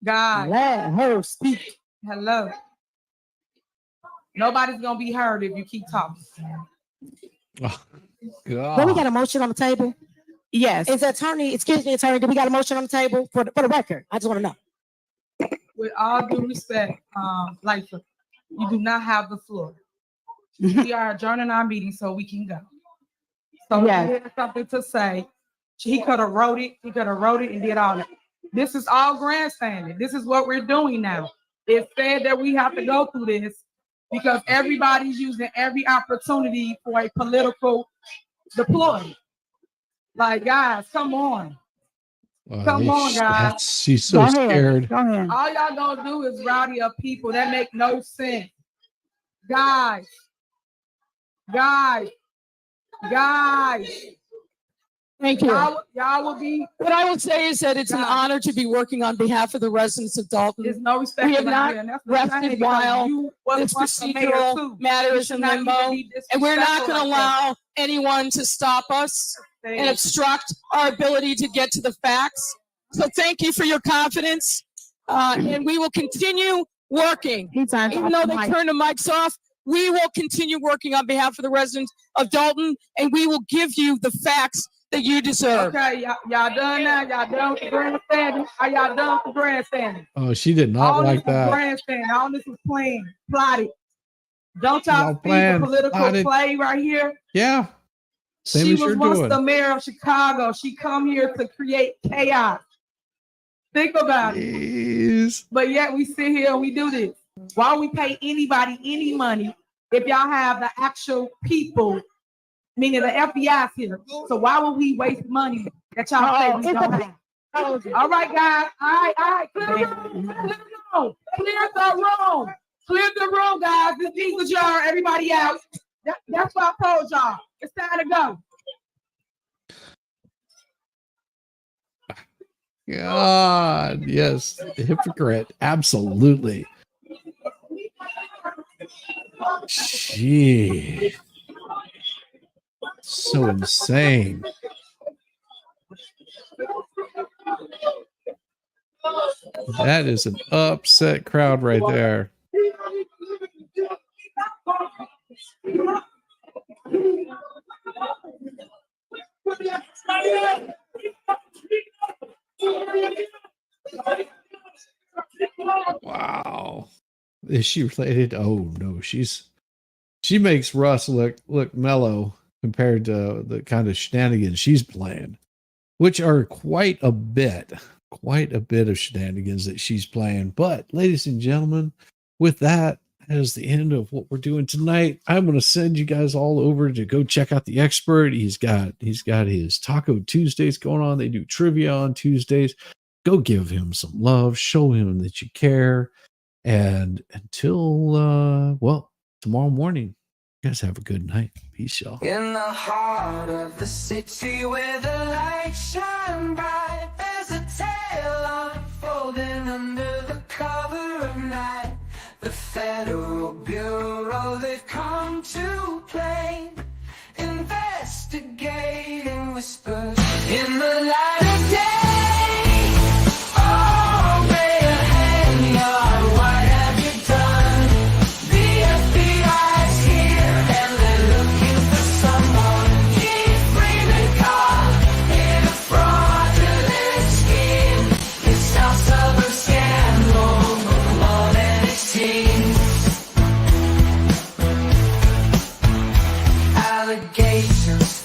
Guys, Let her speak. hello. Nobody's gonna be heard if you keep talking. Oh, Then we got God. a motion on the table. Yes. Is the attorney, excuse me, attorney, do we got a motion on the table for the record? I just want to know. With all due respect, Lightfoot, you do not have the floor. We are adjourning our meeting so we can go. So Yes. if he had something to say, he could have wrote it, and did all that. This is all grandstanding. This is what we're doing now. It's said that we have to go through this because everybody's using every opportunity for a political deploy. Like, guys, come on. Come on, guys. She's so scared. Go ahead. All y'all gonna do is rowdy up people. That make no sense. Guys. Thank you. Y'all will be. What I would say is that it's an honor to be working on behalf of the residents of Dalton. There's no respect. We have around not here, and that's what I'm saying, rested because while you was this once the mayor procedural too. matter You is should in not even limbo, be and we're not disrespectful going to like that. allow anyone to stop us and Thank obstruct our ability to get to the facts. So thank you for your confidence, and we will continue working. Even though they turned the mics off, we will continue working on behalf of the residents of Dalton, and we will give you the facts that you deserve. Okay, y'all done now. Y'all done with the grandstanding. Are y'all done with the grandstanding? Oh, she did not All like this that. was grandstanding. All this was playing, plotted. Don't y'all Y'all see planned, the political plotted. play right here? Yeah. Same She as was you're once doing. the mayor of Chicago. She come here to create chaos. Think about it. But yet we sit here and we do this. Why we pay anybody any money if y'all have the actual people, meaning the FBI's here? So why would we waste money that y'all say we don't have? All right, guys. All right. Clear the room. Clear the room, guys. This meeting was y'all. Everybody out. That's what I told y'all. It's time to go. God, yes. Hypocrite. Absolutely. Gee. So insane. That is an upset crowd right there. Wow. Is she related? Oh no, she makes Russ look mellow compared to the kind of shenanigans she's playing, which are quite a bit of shenanigans that she's playing. But ladies and gentlemen, with that is the end of what we're doing tonight. I'm going to send you guys all over to go check out the expert. He's got his Taco Tuesdays going on. They do trivia on Tuesdays. Go give him some love, show him that you care. And until tomorrow morning, you guys have a good night. Peace, y'all. In the heart of the city where the lights shine bright, there's a tale unfolding under the cover of night. The Federal Bureau, they've come to play, investigating whispers in the light of day. Oh, Mayor Henyard, what have you done? The FBI's here and they're looking for someone. Keep Freeman caught in a fraudulent scheme. It's house of a scandal, more than it seems. Allegations